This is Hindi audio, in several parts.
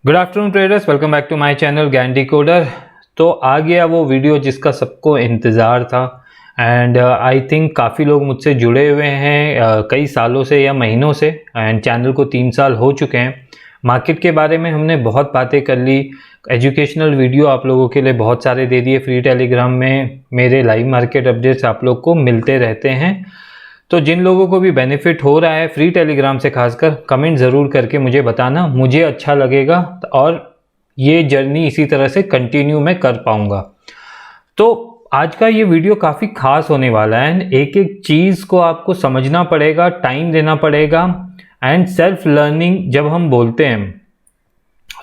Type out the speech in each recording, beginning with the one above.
Good afternoon traders, welcome back to my channel Gyan decoder. तो आ गया वो वीडियो जिसका सबको इंतज़ार था एंड आई थिंक काफ़ी लोग मुझसे जुड़े हुए हैं कई सालों से या महीनों से एंड चैनल को 3 साल हो चुके हैं। मार्केट के बारे में हमने बहुत बातें कर ली, एजुकेशनल वीडियो आप लोगों के लिए बहुत सारे दे दिए। फ्री टेलीग्राम में मेरे लाइव मार्केट अपडेट्स आप लोग को मिलते रहते हैं। तो जिन लोगों को भी बेनिफिट हो रहा है फ्री टेलीग्राम से, खासकर कमेंट ज़रूर करके मुझे बताना, मुझे अच्छा लगेगा और ये जर्नी इसी तरह से कंटिन्यू मैं कर पाऊँगा। तो आज का ये वीडियो काफ़ी खास होने वाला है। एक एक चीज़ को आपको समझना पड़ेगा, टाइम देना पड़ेगा एंड सेल्फ लर्निंग जब हम बोलते हैं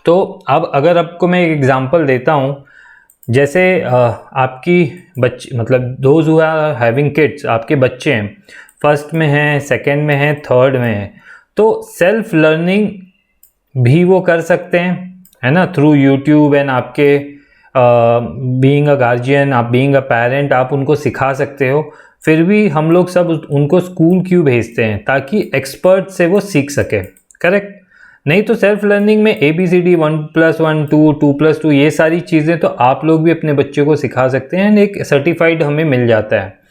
तो अब अगर आपको मैं एक एग्जांपल देता हूँ, जैसे आपकी बच्चे मतलब those who are having kids, आपके बच्चे हैं, फर्स्ट में हैं, सेकंड में हैं, थर्ड में हैं, तो सेल्फ लर्निंग भी वो कर सकते हैं, है ना, थ्रू यूट्यूब एंड आपके बीइंग अ गार्जियन, आप बीइंग अ पेरेंट, आप उनको सिखा सकते हो। फिर भी हम लोग सब उनको स्कूल क्यों भेजते हैं? ताकि एक्सपर्ट से वो सीख सके, करेक्ट? नहीं तो सेल्फ लर्निंग में ABCD 1+1 2 2+2 ये सारी चीज़ें तो आप लोग भी अपने बच्चे को सिखा सकते हैं, एक सर्टिफाइड हमें मिल जाता है।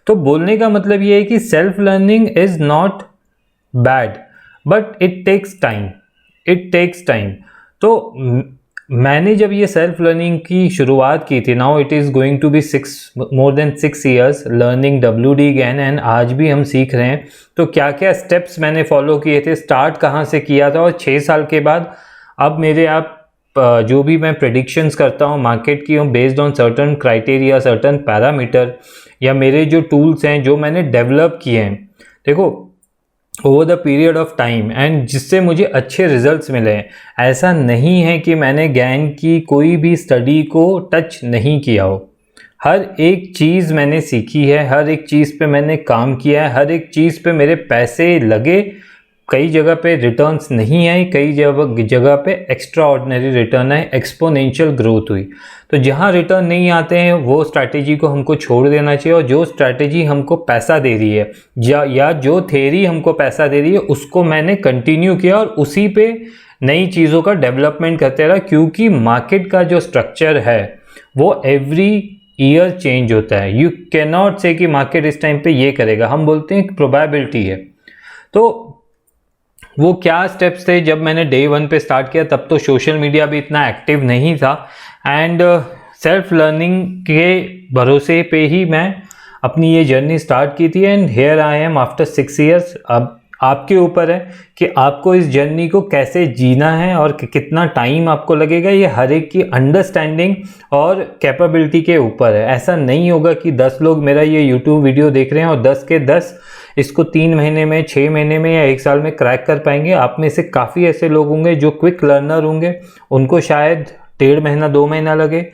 तो बोलने का मतलब ये है कि self learning is not bad but it takes time. तो मैंने जब ये सेल्फ लर्निंग की शुरुआत की थी, now it is going to be more than 6 years learning WD Gann, and आज भी हम सीख रहे हैं। तो क्या क्या स्टेप्स मैंने फॉलो किए थे, स्टार्ट कहाँ से किया था, और 6 साल के बाद अब मेरे आप जो भी मैं प्रेडिक्शंस करता हूँ मार्केट की, हूँ based on certain criteria, certain parameter, या मेरे जो टूल्स हैं जो मैंने डेवलप किए हैं, देखो over the period of time, and जिससे मुझे अच्छे रिजल्ट्स मिले हैं। ऐसा नहीं है कि मैंने ज्ञान की कोई भी स्टडी को टच नहीं किया हो, हर एक चीज़ मैंने सीखी है, हर एक चीज़ पे मैंने काम किया है, हर एक चीज़ पे मेरे पैसे लगे, कई जगह पे रिटर्न्स नहीं आई, कई जगह पे एक्स्ट्रा ऑर्डिनरी रिटर्न आए, एक्सपोनेंशियल ग्रोथ हुई। तो जहाँ रिटर्न नहीं आते हैं वो स्ट्रैटेजी को हमको छोड़ देना चाहिए, और जो स्ट्रैटेजी हमको पैसा दे रही है या जो थ्योरी हमको पैसा दे रही है उसको मैंने कंटिन्यू किया और उसी पे नई चीज़ों का डेवलपमेंट करते रहा, क्योंकि मार्केट का जो स्ट्रक्चर है वो एवरी ईयर चेंज होता है। यू कैन नॉट से कि मार्केट इस टाइम पे ये करेगा, हम बोलते हैं प्रोबेबिलिटी है। तो वो क्या स्टेप्स थे जब मैंने डे 1 पे स्टार्ट किया, तब तो सोशल मीडिया भी इतना एक्टिव नहीं था, एंड सेल्फ लर्निंग के भरोसे पे ही मैं अपनी ये जर्नी स्टार्ट की थी, and here I am after 6 years। अब आपके ऊपर है कि आपको इस जर्नी को कैसे जीना है और कितना टाइम आपको लगेगा, ये हर एक की अंडरस्टैंडिंग और कैपेबिलिटी के ऊपर है। ऐसा नहीं होगा कि 10 लोग मेरा ये यूट्यूब वीडियो देख रहे हैं और 10 के 10 इसको 3 महीने में, 6 महीने में या 1 साल में क्रैक कर पाएंगे। आप में से काफ़ी ऐसे लोग होंगे जो क्विक लर्नर होंगे, उनको शायद 1.5 महीना 2 महीना लगे,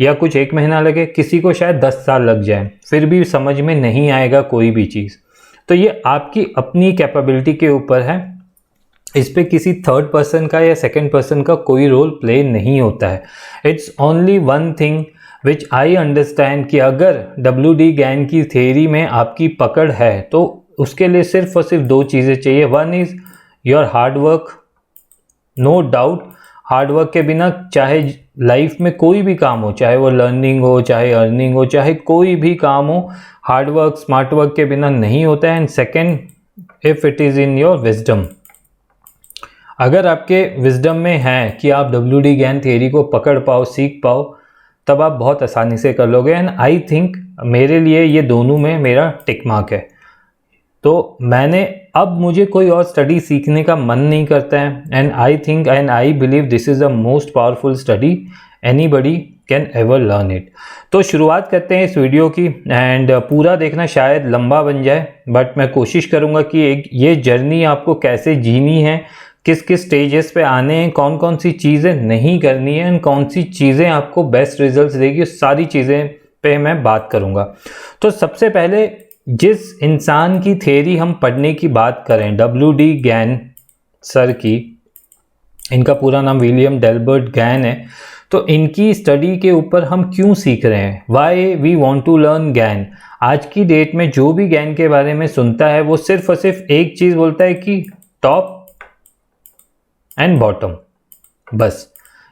या कुछ 1 महीना लगे, किसी को शायद 10 साल लग जाए, फिर भी समझ में नहीं आएगा कोई भी चीज़। तो ये आपकी अपनी कैपेबिलिटी के ऊपर है, इस पे किसी थर्ड पर्सन का या सेकंड पर्सन का कोई रोल प्ले नहीं होता है। It's only one thing which I understand कि अगर WD ज्ञान की थ्योरी में आपकी पकड़ है तो उसके लिए सिर्फ और सिर्फ 2 चीज़ें चाहिए। One is your hard work, no doubt. Hard work के बिना चाहे लाइफ में कोई भी काम हो, चाहे वो लर्निंग हो, चाहे अर्निंग हो, चाहे कोई भी काम हो, हार्ड वर्क, स्मार्ट वर्क के बिना नहीं होता है। And second, if it is in your wisdom, अगर आपके विजडम में है कि आप WD ज्ञान थ्योरी को पकड़ पाओ, सीख पाओ, तब आप बहुत आसानी से कर लोगे। एंड आई थिंक मेरे लिए ये दोनों में मेरा टिक मार्क है। तो मैंने अब मुझे कोई और स्टडी सीखने का मन नहीं करता है, and I think and I believe this is the most powerful study anybody can ever learn it. तो शुरुआत करते हैं इस वीडियो की, एंड पूरा देखना शायद लंबा बन जाए, बट मैं कोशिश करूँगा कि ये जर्नी आपको कैसे जीनी है, किस किस स्टेजेस पे आने हैं, कौन कौन सी चीज़ें नहीं करनी है, एंड कौन सी चीज़ें आपको बेस्ट रिजल्ट्स देगी, उस सारी चीज़ें पे मैं बात करूँगा। तो सबसे पहले जिस इंसान की थ्योरी हम पढ़ने की बात करें, WD ज्ञान सर की, इनका पूरा नाम विलियम डेल्बर्ट ज्ञान है, तो इनकी स्टडी के ऊपर हम क्यों सीख रहे हैं, why we want to learn Gann. आज की डेट में जो भी ज्ञान के बारे में सुनता है वो सिर्फ और सिर्फ एक चीज़ बोलता है कि टॉप एंड बॉटम, बस।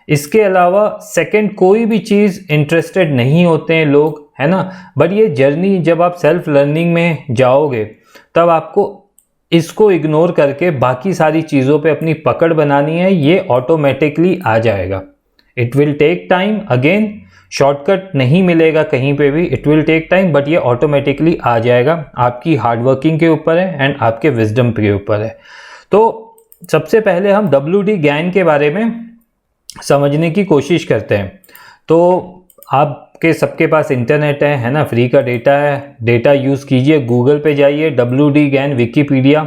इसके अलावा सेकंड कोई भी चीज़ इंटरेस्टेड नहीं होते हैं लोग, है ना। बट ये जर्नी जब आप सेल्फ लर्निंग में जाओगे तब आपको इसको इग्नोर करके बाकी सारी चीज़ों पे अपनी पकड़ बनानी है, ये ऑटोमेटिकली आ जाएगा। It will take time, again shortcut नहीं मिलेगा कहीं पे भी, it will take time, but ये ऑटोमेटिकली आ जाएगा। आपकी हार्डवर्किंग के ऊपर है एंड आपके विजडम के ऊपर है। तो सबसे पहले हम WD GAN के बारे में समझने की कोशिश करते हैं। तो आपके सबके पास इंटरनेट है ना, फ्री का डेटा है, डेटा यूज़ कीजिए। गूगल पे जाइए, WD GAN विकीपीडिया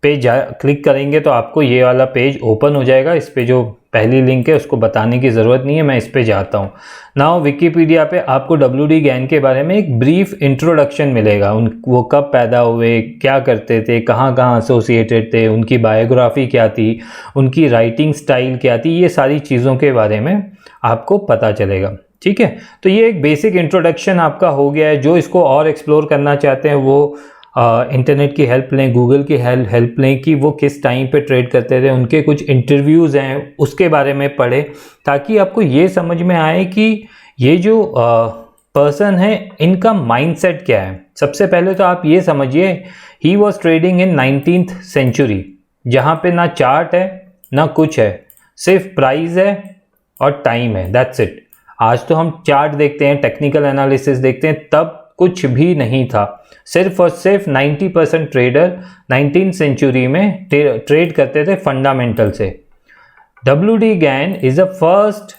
पे क्लिक करेंगे तो आपको ये वाला पेज ओपन हो जाएगा। इस पे जो पहली लिंक है उसको बताने की ज़रूरत नहीं है, मैं इस पे जाता हूँ। नाउ विकीपीडिया पे आपको WD GAN के बारे में एक ब्रीफ इंट्रोडक्शन मिलेगा। वो कब पैदा हुए, क्या करते थे, कहाँ कहाँ एसोसिएटेड थे, उनकी बायोग्राफी क्या थी, उनकी राइटिंग स्टाइल क्या थी, ये सारी चीज़ों के बारे में आपको पता चलेगा। ठीक है, तो ये एक बेसिक इंट्रोडक्शन आपका हो गया है। जो इसको और एक्सप्लोर करना चाहते हैं वो इंटरनेट की हेल्प लें, गूगल की हेल्प लें कि वो किस टाइम पे ट्रेड करते थे, उनके कुछ इंटरव्यूज़ हैं उसके बारे में पढ़ें, ताकि आपको ये समझ में आए कि ये जो पर्सन है इनका माइंडसेट क्या है। सबसे पहले तो आप ये समझिए, he was trading in 19th century, जहाँ पे ना चार्ट है ना कुछ है, सिर्फ प्राइस है और टाइम है, दैट्स इट। आज तो हम चार्ट देखते हैं, टेक्निकल एनालिसिस देखते हैं, तब कुछ भी नहीं था। सिर्फ और सिर्फ 90% ट्रेडर 19th सेंचुरी में ट्रेड करते थे फंडामेंटल से। WD GAN is a first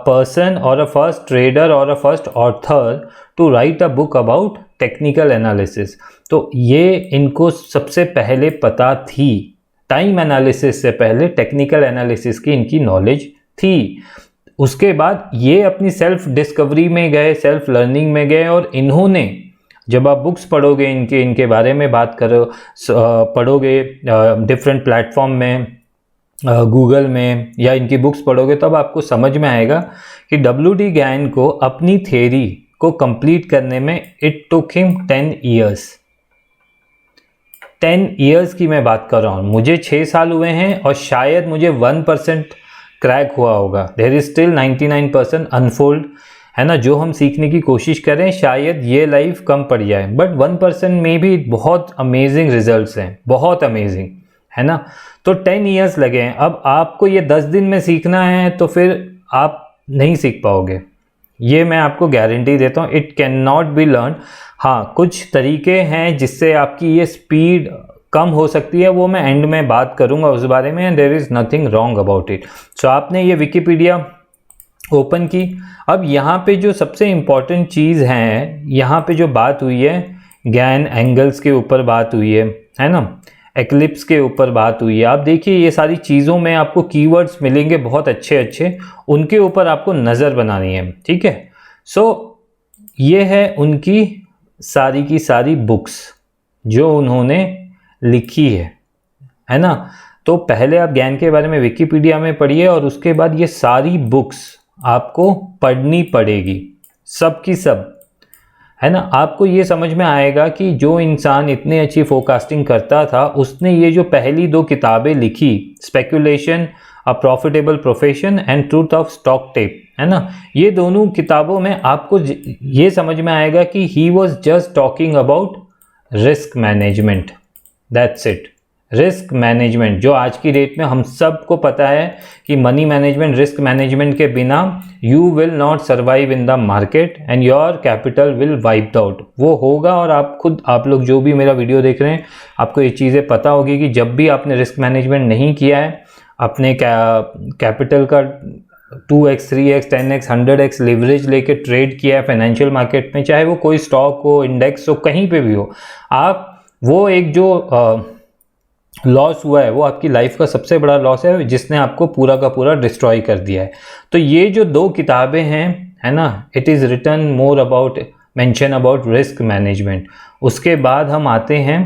person और अ फर्स्ट ट्रेडर और a first author to write a book about technical analysis. तो ये इनको सबसे पहले पता थी, टाइम एनालिसिस से पहले टेक्निकल एनालिसिस की इनकी नॉलेज थी। उसके बाद ये अपनी सेल्फ डिस्कवरी में गए, सेल्फ लर्निंग में गए, और इन्होंने, जब आप बुक्स पढ़ोगे इनके बारे में बात करो, पढ़ोगे डिफरेंट प्लेटफॉर्म में, गूगल में, या इनकी बुक्स पढ़ोगे, तब आपको समझ में आएगा कि WD GAN को अपनी थ्योरी को कंप्लीट करने में it took him 10 years. 10 years की मैं बात कर रहा हूँ, मुझे 6 साल हुए हैं और शायद मुझे 1% क्रैक हुआ होगा। देयर इज स्टिल 99% अनफोल्ड, है ना। जो हम सीखने की कोशिश करें शायद ये लाइफ कम पड़ जाए, बट 1% में भी बहुत अमेजिंग रिजल्ट्स हैं, बहुत अमेजिंग, है ना। तो 10 ईयर्स लगे हैं। अब आपको ये 10 दिन में सीखना है तो फिर आप नहीं सीख पाओगे, ये मैं आपको गारंटी देता हूँ। It can not be learn. हाँ, कुछ तरीके हैं जिससे आपकी ये स्पीड कम हो सकती है, वो मैं एंड में बात करूंगा उस बारे में, and there is nothing wrong about it. So आपने ये विकीपीडिया ओपन की। अब यहाँ पे जो सबसे इम्पॉर्टेंट चीज़ है, यहाँ पे जो बात हुई है, GAN एंगल्स के ऊपर बात हुई है ना, एक्लिप्स के ऊपर बात हुई है। आप देखिए ये सारी चीज़ों में आपको कीवर्ड्स मिलेंगे बहुत अच्छे अच्छे, उनके ऊपर आपको नज़र बनानी है। ठीक है, सो ये है उनकी सारी की सारी बुक्स जो उन्होंने लिखी है ना। तो पहले आप GAN के बारे में विकीपीडिया में पढ़िए और उसके बाद ये सारी बुक्स आपको पढ़नी पड़ेगी, सब की सब, है ना। आपको ये समझ में आएगा कि जो इंसान इतनी अच्छी फोरकास्टिंग करता था, उसने ये जो पहली 2 किताबें लिखी, speculation a profitable profession and truth of stock tape, है ना, ये दोनों किताबों में आपको ये समझ में आएगा कि he was just talking about risk management, that's it. Risk management, जो आज की डेट में हम सबको पता है कि मनी मैनेजमेंट, रिस्क मैनेजमेंट के बिना you will not survive in the market and your capital will wiped out. वो होगा, और आप लोग जो भी मेरा वीडियो देख रहे हैं, आपको ये चीज़ें पता होगी कि जब भी आपने रिस्क मैनेजमेंट नहीं किया है, अपने कैपिटल का 2x, 3x, 10x, 100x leverage लेके ट्रेड किया है फाइनेंशियल मार्केट में, चाहे वो कोई स्टॉक हो, इंडेक्स हो, कहीं पे भी हो, आप वो एक जो लॉस हुआ है वो आपकी लाइफ का सबसे बड़ा लॉस है, जिसने आपको पूरा का पूरा डिस्ट्रॉय कर दिया है। तो ये जो 2 किताबें हैं, है ना, it is written more about, mention about risk management. उसके बाद हम आते हैं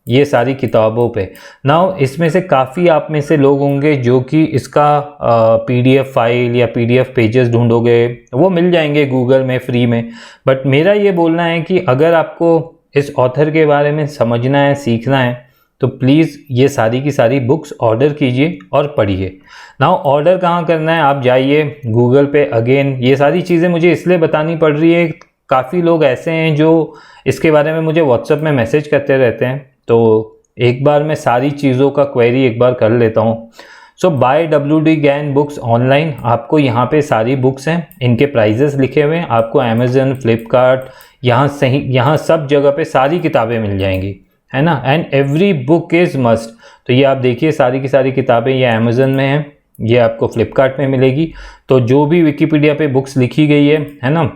ये सारी किताबों पे। नाउ इसमें से काफ़ी आप में से लोग होंगे जो कि इसका PDF फाइल या PDF पेजेस ढूंढोगे, वो मिल जाएंगे गूगल में फ्री में। बट मेरा ये बोलना है कि अगर आपको इस ऑथर के बारे में समझना है, सीखना है, तो प्लीज़ ये सारी की सारी बुक्स ऑर्डर कीजिए और पढ़िए। नाउ ऑर्डर कहाँ करना है, आप जाइए गूगल पे। अगेन ये सारी चीज़ें मुझे इसलिए बतानी पड़ रही है, काफ़ी लोग ऐसे हैं जो इसके बारे में मुझे व्हाट्सएप में मैसेज करते रहते हैं, तो एक बार मैं सारी चीज़ों का क्वेरी एक बार कर लेता हूँ। So by WD Gann books online, आपको यहाँ पे सारी बुक्स हैं, इनके प्राइजेस लिखे हुए हैं, आपको अमेजन, फ्लिपकार्ट, यहाँ सब जगह पे सारी किताबें मिल जाएंगी, है ना। And every book is must. तो ये आप देखिए सारी की सारी किताबें ये अमेजन में हैं, ये आपको फ्लिपकार्ट में मिलेगी। तो जो भी विकिपीडिया पे बुक्स लिखी गई है ना,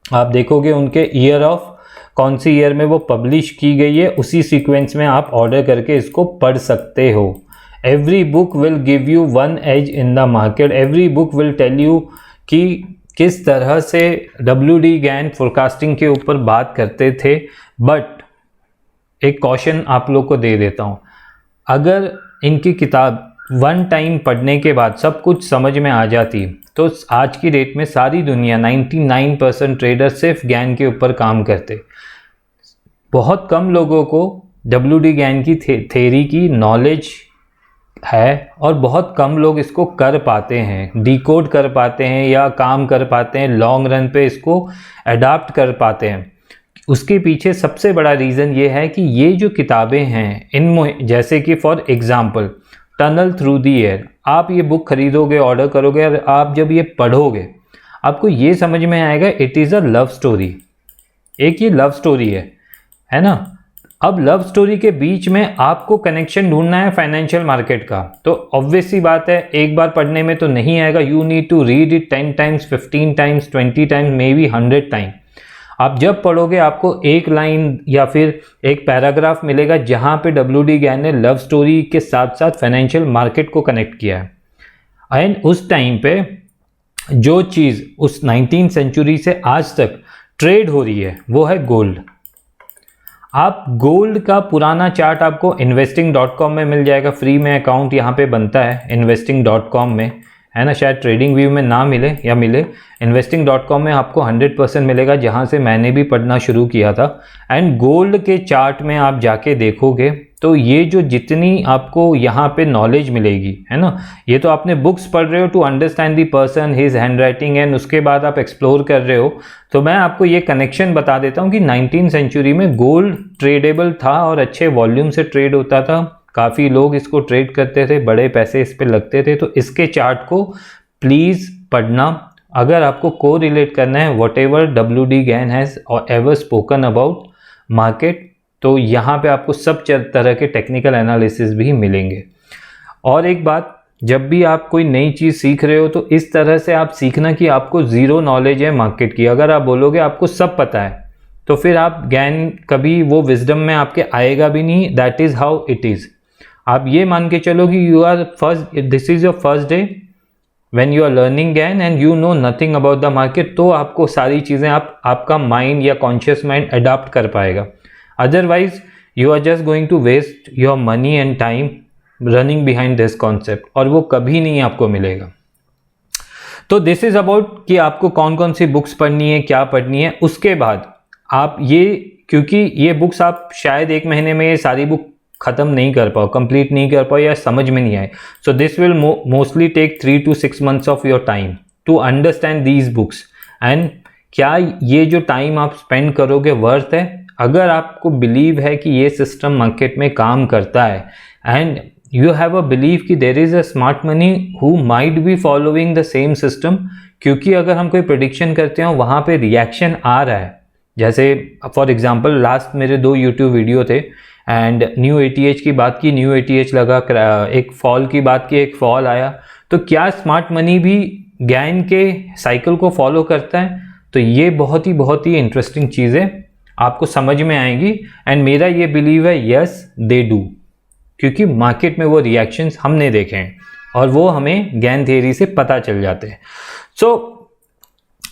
आप देखोगे उनके ईयर ऑफ, कौन सी ईयर में वो पब्लिश की गई है, उसी सीक्वेंस में आप ऑर्डर करके इसको पढ़ सकते हो। Every book will give you one edge in the market. Every book will tell you कि किस तरह से WD गैन फोरकास्टिंग के ऊपर बात करते थे। बट एक कॉशन आप लोग को दे देता हूँ, अगर इनकी किताब वन टाइम पढ़ने के बाद सब कुछ समझ में आ जाती तो आज की डेट में सारी दुनिया 99% ट्रेडर सिर्फ गैन के ऊपर काम करते। बहुत कम लोगों को WD गैन की थेरी की नॉलेज है और बहुत कम लोग इसको कर पाते हैं, डिकोड कर पाते हैं या काम कर पाते हैं, लॉन्ग रन पे इसको अडाप्ट कर पाते हैं। उसके पीछे सबसे बड़ा रीज़न ये है कि ये जो किताबें हैं इनमें, जैसे कि for example tunnel through the air, आप ये बुक खरीदोगे, ऑर्डर करोगे और आप जब ये पढ़ोगे आपको ये समझ में आएगा it is a love story. एक ये लव स्टोरी है ना। अब लव स्टोरी के बीच में आपको कनेक्शन ढूंढना है फाइनेंशियल मार्केट का, तो ऑब्वियस सी बात है एक बार पढ़ने में तो नहीं आएगा। You need to read it 10 times, 15 times, 20 times, maybe 100 time. आप जब पढ़ोगे आपको एक लाइन या फिर एक पैराग्राफ मिलेगा जहां पे WD गैन ने लव स्टोरी के साथ साथ फाइनेंशियल मार्केट को कनेक्ट किया है। एंड उस टाइम पे जो चीज़ उस 19th सेंचुरी से आज तक ट्रेड हो रही है वो है गोल्ड। आप गोल्ड का पुराना चार्ट आपको investing.com में मिल जाएगा, फ्री में अकाउंट यहाँ पे बनता है investing.com में, है ना। शायद ट्रेडिंग व्यू में ना मिले या मिले, investing.com में आपको 100% मिलेगा, जहाँ से मैंने भी पढ़ना शुरू किया था। एंड गोल्ड के चार्ट में आप जाके देखोगे तो ये जो जितनी आपको यहाँ पे नॉलेज मिलेगी, है ना, ये तो आपने बुक्स पढ़ रहे हो to understand the person, his handwriting, and उसके बाद आप एक्सप्लोर कर रहे हो। तो मैं आपको ये कनेक्शन बता देता हूँ कि 19th सेंचुरी में गोल्ड ट्रेडेबल था और अच्छे वॉल्यूम से ट्रेड होता था, काफ़ी लोग इसको ट्रेड करते थे, बड़े पैसे इस पे लगते थे। तो इसके चार्ट को प्लीज़ पढ़ना अगर आपको को रिलेट करना है whatever WD Gann has ever spoken about market. तो यहाँ पे आपको सब तरह के टेक्निकल एनालिसिस भी मिलेंगे। और एक बात, जब भी आप कोई नई चीज़ सीख रहे हो तो इस तरह से आप सीखना कि आपको ज़ीरो नॉलेज है मार्केट की। अगर आप बोलोगे आपको सब पता है तो फिर आप ज्ञान कभी वो विजडम में आपके आएगा भी नहीं। That is how it is. आप ये मान के चलो कि you are first, this is your first day when you are learning Gann and you know nothing about the market, तो आपको सारी चीज़ें आपका माइंड या कॉन्शियस माइंड अडॉप्ट कर पाएगा। Otherwise you are just going to waste your money and time running behind this concept, और वो कभी नहीं आपको मिलेगा। तो दिस इज अबाउट कि आपको कौन कौन सी बुक्स पढ़नी है, क्या पढ़नी है। उसके बाद आप ये, क्योंकि ये बुक्स आप शायद एक महीने में ये सारी बुक ख़त्म नहीं कर पाओ, कंप्लीट नहीं कर पाओ या समझ में नहीं आए, so this will mostly take 3 to 6 months of your time to understand these books. And क्या ये जो टाइम आप स्पेंड करोगे वर्थ है? अगर आपको बिलीव है कि ये सिस्टम मार्केट में काम करता है and you have a believe कि there is a smart money who might be following the same system, क्योंकि अगर हम कोई प्रेडिक्शन करते हैं वहाँ पे रिएक्शन आ रहा है, जैसे फॉर एग्जांपल लास्ट मेरे 2 YouTube वीडियो थे एंड न्यू ATH की बात की, न्यू ATH लगा, एक फॉल की बात की, एक फॉल आया, तो क्या स्मार्ट मनी भी गैन के साइकिल को फॉलो करता है? तो ये बहुत ही इंटरेस्टिंग चीज़ें आपको समझ में आएंगी। एंड मेरा ये बिलीव है यस दे डू, क्योंकि मार्केट में वो रिएक्शंस हमने देखे हैं और वो हमें गैन थियरी से पता चल जाते हैं। सो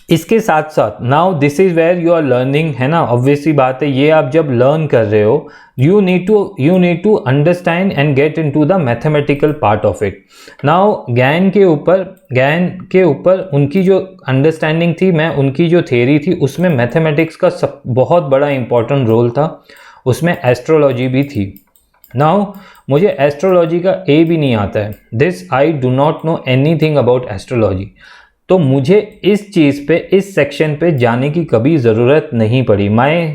इसके साथ साथ now this is where you are learning, है ना। ऑब्वियसली बात है, ये आप जब लर्न कर रहे हो you need to understand and get into the mathematical part of it. Now Gann के ऊपर उनकी जो अंडरस्टैंडिंग थी, मैं उनकी जो थियरी थी उसमें मैथमेटिक्स का बहुत बड़ा इंपॉर्टेंट रोल था, उसमें एस्ट्रोलॉजी भी थी, नाउ मुझे एस्ट्रोलॉजी का ए भी नहीं आता है, this I do not know anything about astrology. तो मुझे इस चीज़ पे, इस सेक्शन पे जाने की कभी ज़रूरत नहीं पड़ी। My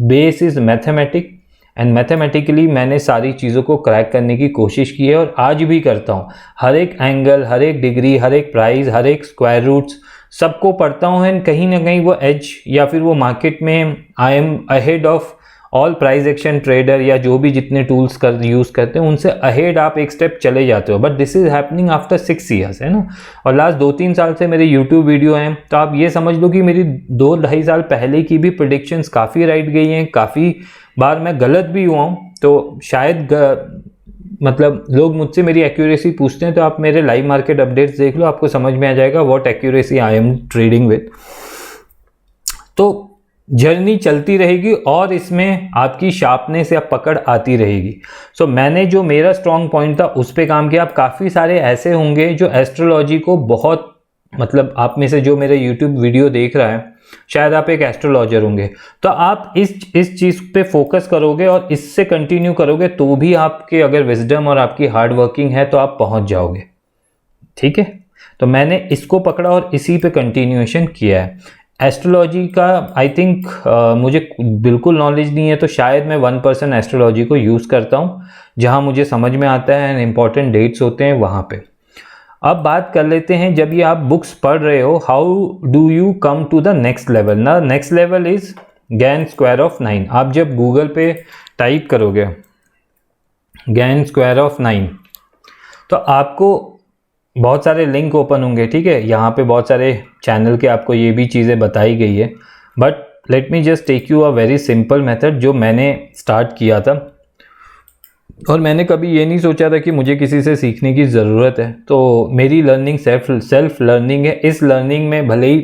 base is mathematic and mathematically मैंने सारी चीज़ों को क्रैक करने की कोशिश की है और आज भी करता हूँ। हर एक एंगल, हर एक डिग्री, हर एक प्राइस, हर एक स्क्वायर रूट्स सबको पढ़ता हूँ एंड कहीं ना कहीं वो एज या फिर वो मार्केट में I am ahead of all price action trader या जो भी जितने टूल्स यूज़ करते हैं उनसे अहेड आप एक स्टेप चले जाते हो। But this is happening after 6 years, है ना। और लास्ट 2-3 साल से मेरे यूट्यूब वीडियो हैं, तो आप ये समझ लो कि मेरी 2-2.5 साल पहले की भी प्रेडिक्शंस काफ़ी राइट गई हैं, काफ़ी बार मैं गलत भी हुआ हूँ। तो शायद मतलब लोग मुझसे मेरी एक्यूरेसी पूछते हैं, तो आप मेरे लाइव मार्केट अपडेट्स देख लो, आपको समझ में आ जाएगा what accuracy I am trading with. तो जर्नी चलती रहेगी और इसमें आपकी शार्पनेस या पकड़ आती रहेगी। सो मैंने जो मेरा स्ट्रॉन्ग पॉइंट था उस पर काम किया। आप काफ़ी सारे ऐसे होंगे जो एस्ट्रोलॉजी को बहुत, मतलब आप में से जो मेरे यूट्यूब वीडियो देख रहा है शायद आप एक एस्ट्रोलॉजर होंगे, तो आप इस चीज़ पे फोकस करोगे और इससे कंटिन्यू करोगे तो भी आपके अगर विजडम और आपकी हार्ड वर्किंग है तो आप पहुंच जाओगे। ठीक है, तो मैंने इसको पकड़ा और इसी पे कंटिन्यूएशन किया है। एस्ट्रोलॉजी का आई थिंक मुझे बिल्कुल नॉलेज नहीं है, तो शायद मैं 1% एस्ट्रोलॉजी को यूज़ करता हूँ जहाँ मुझे समझ में आता है एंड इम्पॉर्टेंट डेट्स होते हैं वहाँ पे। अब बात कर लेते हैं, जब ये आप बुक्स पढ़ रहे हो, how do you come to the next level ना। Next level is Gann square of 9। आप जब गूगल पे टाइप करोगे गैन स्क्वायर ऑफ 9 तो आपको बहुत सारे लिंक ओपन होंगे। ठीक है, यहाँ पे बहुत सारे चैनल के आपको ये भी चीज़ें बताई गई है, but let me just take you a very simple method जो मैंने स्टार्ट किया था। और मैंने कभी ये नहीं सोचा था कि मुझे किसी से सीखने की ज़रूरत है। तो मेरी लर्निंग सेल्फ लर्निंग है। इस लर्निंग में भले ही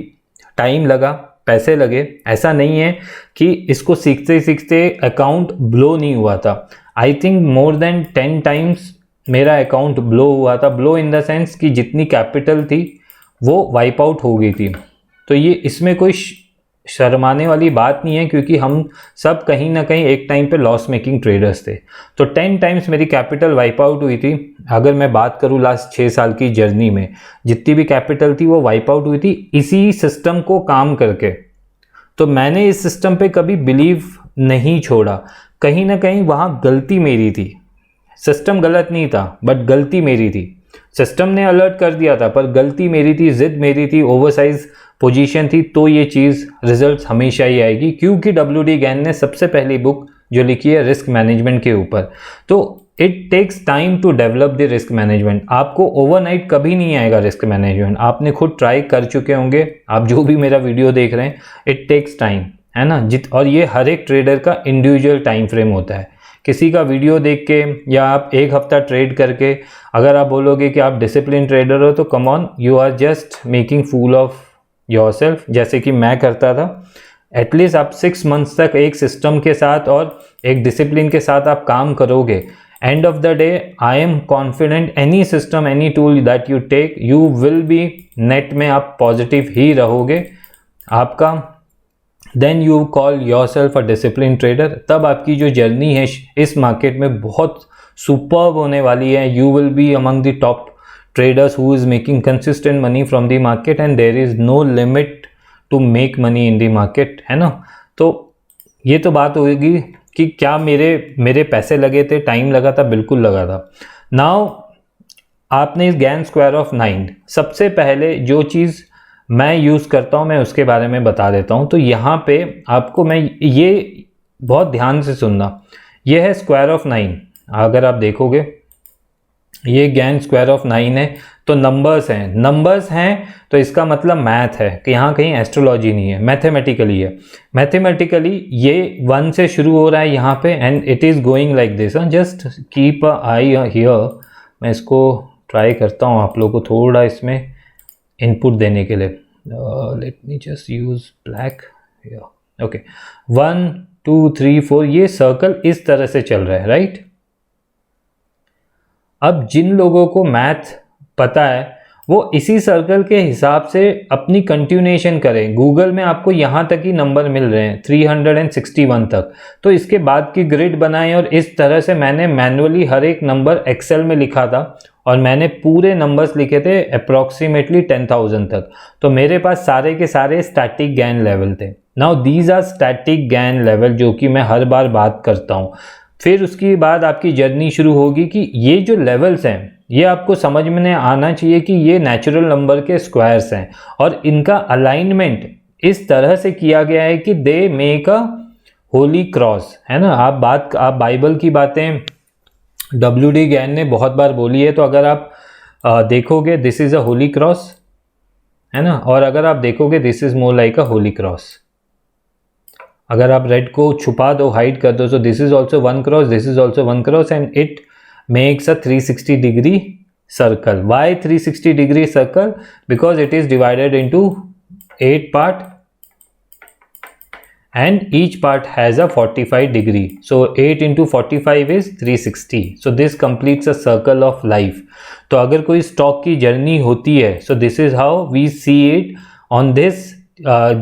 टाइम लगा, पैसे लगे, ऐसा नहीं है कि इसको सीखते सीखते अकाउंट ब्लो नहीं हुआ था। I think more than 10 times मेरा अकाउंट ब्लो हुआ था। ब्लो इन द सेंस कि जितनी कैपिटल थी वो वाइप आउट हो गई थी। तो ये इसमें कोई शर्माने वाली बात नहीं है, क्योंकि हम सब कहीं ना कहीं एक टाइम पे लॉस मेकिंग ट्रेडर्स थे। तो 10 टाइम्स मेरी कैपिटल वाइप आउट हुई थी। अगर मैं बात करूँ लास्ट 6 साल की जर्नी में जितनी भी कैपिटल थी वो वाइप आउट हुई थी इसी सिस्टम को काम करके। तो मैंने इस सिस्टम पे कभी बिलीव नहीं छोड़ा। कहीं ना कहीं वहाँ गलती मेरी थी, सिस्टम गलत नहीं था बट गलती मेरी थी। सिस्टम ने अलर्ट कर दिया था पर गलती मेरी थी, जिद मेरी थी, ओवरसाइज पोजीशन थी। तो ये चीज़ रिजल्ट्स हमेशा ही आएगी, क्योंकि WD गैन ने सबसे पहली बुक जो लिखी है रिस्क मैनेजमेंट के ऊपर। तो it takes time to develop the risk management. आपको ओवरनाइट कभी नहीं आएगा रिस्क मैनेजमेंट। आपने खुद ट्राई कर चुके होंगे, आप जो भी मेरा वीडियो देख रहे हैं, इट टेक्स टाइम, है ना। और ये हर एक ट्रेडर का इंडिविजुअल टाइम फ्रेम होता है। किसी का वीडियो देख के या आप एक हफ्ता ट्रेड करके अगर आप बोलोगे कि आप डिसिप्लिन ट्रेडर हो, तो come on, you are just making fool of yourself, जैसे कि मैं करता था। एटलीस्ट आप 6 मंथ्स तक एक सिस्टम के साथ और एक डिसिप्लिन के साथ आप काम करोगे। End of the day I am confident any system, any tool that you take, you will be net में आप पॉजिटिव ही रहोगे आपका। Then you call your self a discipline trader. तब आपकी जो जर्नी है इस मार्केट में बहुत सुपर्ब होने वाली है। You will be among the top traders who is making consistent money from the market and there is no limit to make money in the market, है ना। तो ये तो बात होगी कि क्या मेरे पैसे लगे थे, टाइम लगा था, बिल्कुल लगा था। नाउ आपने इस गैन स्क्वायर ऑफ 9, सबसे पहले जो चीज़ मैं यूज़ करता हूँ मैं उसके बारे में बता देता हूँ। तो यहाँ पे आपको मैं ये बहुत ध्यान से सुनना, ये है स्क्वायर ऑफ 9। अगर आप देखोगे ये गैन स्क्वायर ऑफ 9 है, तो नंबर्स हैं तो इसका मतलब मैथ है कि यहाँ कहीं एस्ट्रोलॉजी नहीं है, मैथमेटिकली है। मैथमेटिकली ये 1 से शुरू हो रहा है यहाँ पे and it is going like this. Just keep a I hear. मैं इसको ट्राई करता हूँ आप लोगों को थोड़ा इसमें इनपुट देने के लिए। Late me just use black. Okay, 1 2 3 4 ये सर्कल इस तरह से चल रहा है, राइट। अब जिन लोगों को मैथ पता है वो इसी सर्कल के हिसाब से अपनी कंटिन्यूएशन करें। गूगल में आपको यहाँ तक ही नंबर मिल रहे हैं 361 तक, तो इसके बाद की ग्रिड बनाएं और इस तरह से मैंने मैन्युअली हर एक नंबर एक्सेल में लिखा था और मैंने पूरे नंबर्स लिखे थे अप्रॉक्सीमेटली 10,000 तक। तो मेरे पास सारे के सारे स्टैटिक गैन लेवल थे। Now these are static Gann level जो कि मैं हर बार बात करता हूँ। फिर उसके बाद आपकी जर्नी शुरू होगी कि ये जो लेवल्स हैं ये आपको समझ में आना चाहिए कि ये नेचुरल नंबर के स्क्वायर्स हैं और इनका अलाइनमेंट इस तरह से किया गया है कि they make a Holi cross, है ना। आप बाइबल की बातें WD गैन ने बहुत बार बोली है, तो अगर आप देखोगे this is a Holi cross, है ना, और अगर आप देखोगे this is more like a Holi cross. अगर आप रेड को छुपा दो, हाइड कर दो, सो this is also one cross, this is also one cross and it makes a 360 degree circle. Why 360 degree circle? Because it is divided into 8 part and each part has a 45 degree. So 8 into 45 is 360. So this completes a circle of life. तो अगर कोई स्टॉक की जर्नी होती है, so this is how we see it on this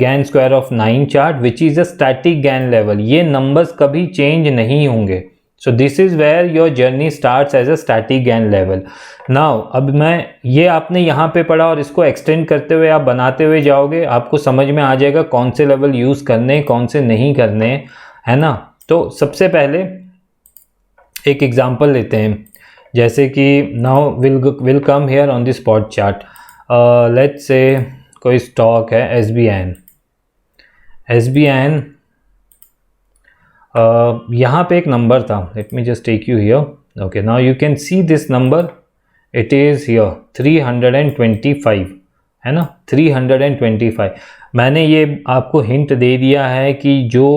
GAN square of 9 chart which is a static GAN level. ये numbers कभी change नहीं होंगे। So this is where your journey starts as a static GAN level. Now अब मैं ये आपने यहाँ पे पढ़ा और इसको एक्सटेंड करते हुए आप बनाते हुए जाओगे, आपको समझ में आ जाएगा कौन से लेवल यूज़ करने कौन से नहीं करने, है ना। तो सबसे पहले एक एग्जांपल लेते हैं, जैसे कि now will come here on the spot chart. Let's say कोई स्टॉक है SBN यहाँ पे एक नंबर था, let me just take you here. Okay, now you can see this number, it is here 325, है ना, 325। मैंने ये आपको हिंट दे दिया है कि जो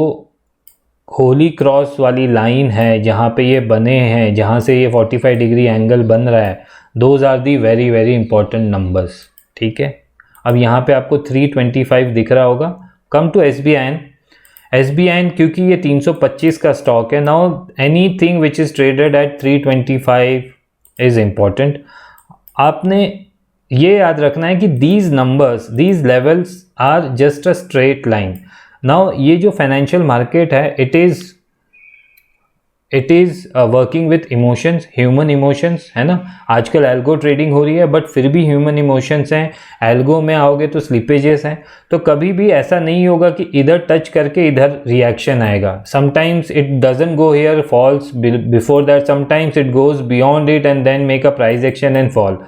होली क्रॉस वाली लाइन है जहाँ पे ये बने हैं, जहाँ से ये 45 डिग्री एंगल बन रहा है, those are the very very important numbers, ठीक है। अब यहाँ पे आपको 325 दिख रहा होगा। कम टू SBN क्योंकि ये 325 का स्टॉक है। Now anything which is traded at 325 is important. आपने ये याद रखना है कि these numbers, these levels are just a straight line. Now ये जो फाइनेंशियल मार्केट है, it is working with emotions, human emotions, है ना। आजकल एल्गो ट्रेडिंग हो रही है बट फिर भी ह्यूमन इमोशंस हैं। एल्गो में आओगे तो स्लिपेजेस हैं, तो कभी भी ऐसा नहीं होगा कि इधर टच करके इधर रिएक्शन आएगा। Sometimes it doesn't go here falls before that, sometimes it goes beyond it and then make a price action and fall.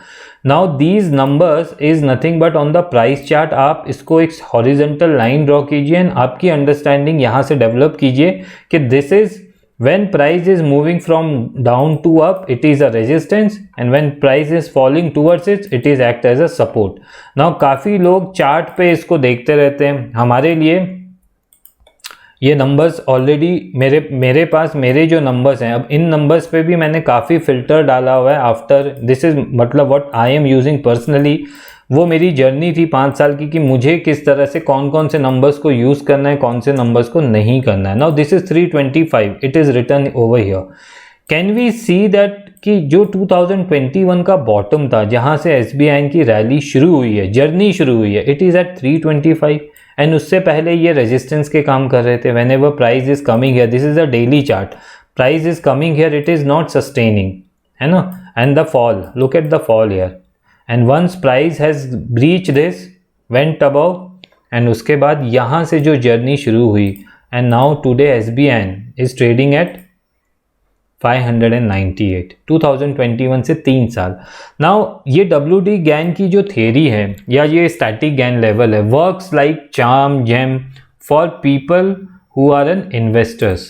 Now these numbers is nothing but on the price chart आप इसको एक हॉरिजॉन्टल लाइन ड्रॉ कीजिए एंड आपकी अंडरस्टैंडिंग यहाँ से डेवलप कीजिए कि this is when price is moving from down to up, it is a resistance, and when price is falling towards it, it is act as a support. Now काफ़ी लोग चार्ट पे इसको देखते रहते हैं। हमारे लिए ये नंबर्स ऑलरेडी मेरे पास मेरे जो नंबर्स हैं, अब इन नंबर्स पे भी मैंने काफ़ी फिल्टर डाला हुआ है आफ्टर दिस इज, मतलब what I am using personally. वो मेरी जर्नी थी 5 साल की कि मुझे किस तरह से कौन कौन से नंबर्स को यूज़ करना है, कौन से नंबर्स को नहीं करना है। Now this is 325, it is written over here. Can we see that कि जो 2021 का बॉटम था जहाँ से SBN की रैली शुरू हुई है, जर्नी शुरू हुई है, इट इज़ एट 325 एंड उससे पहले ये रेजिस्टेंस के काम कर रहे थे। Whenever price is coming here, this is a daily chart, price is coming here, it is not sustaining, है ना। And the fall, look at the fall here, and once price has breach this, went above, and उसके बाद यहाँ से जो जर्नी शुरू हुई and now today SBN is trading at 598, 2021 से 3 साल। नाउ ये WD गैन की जो थेरी है या ये स्टैटिक गैन लेवल है, works like charm gem for people who are an investors,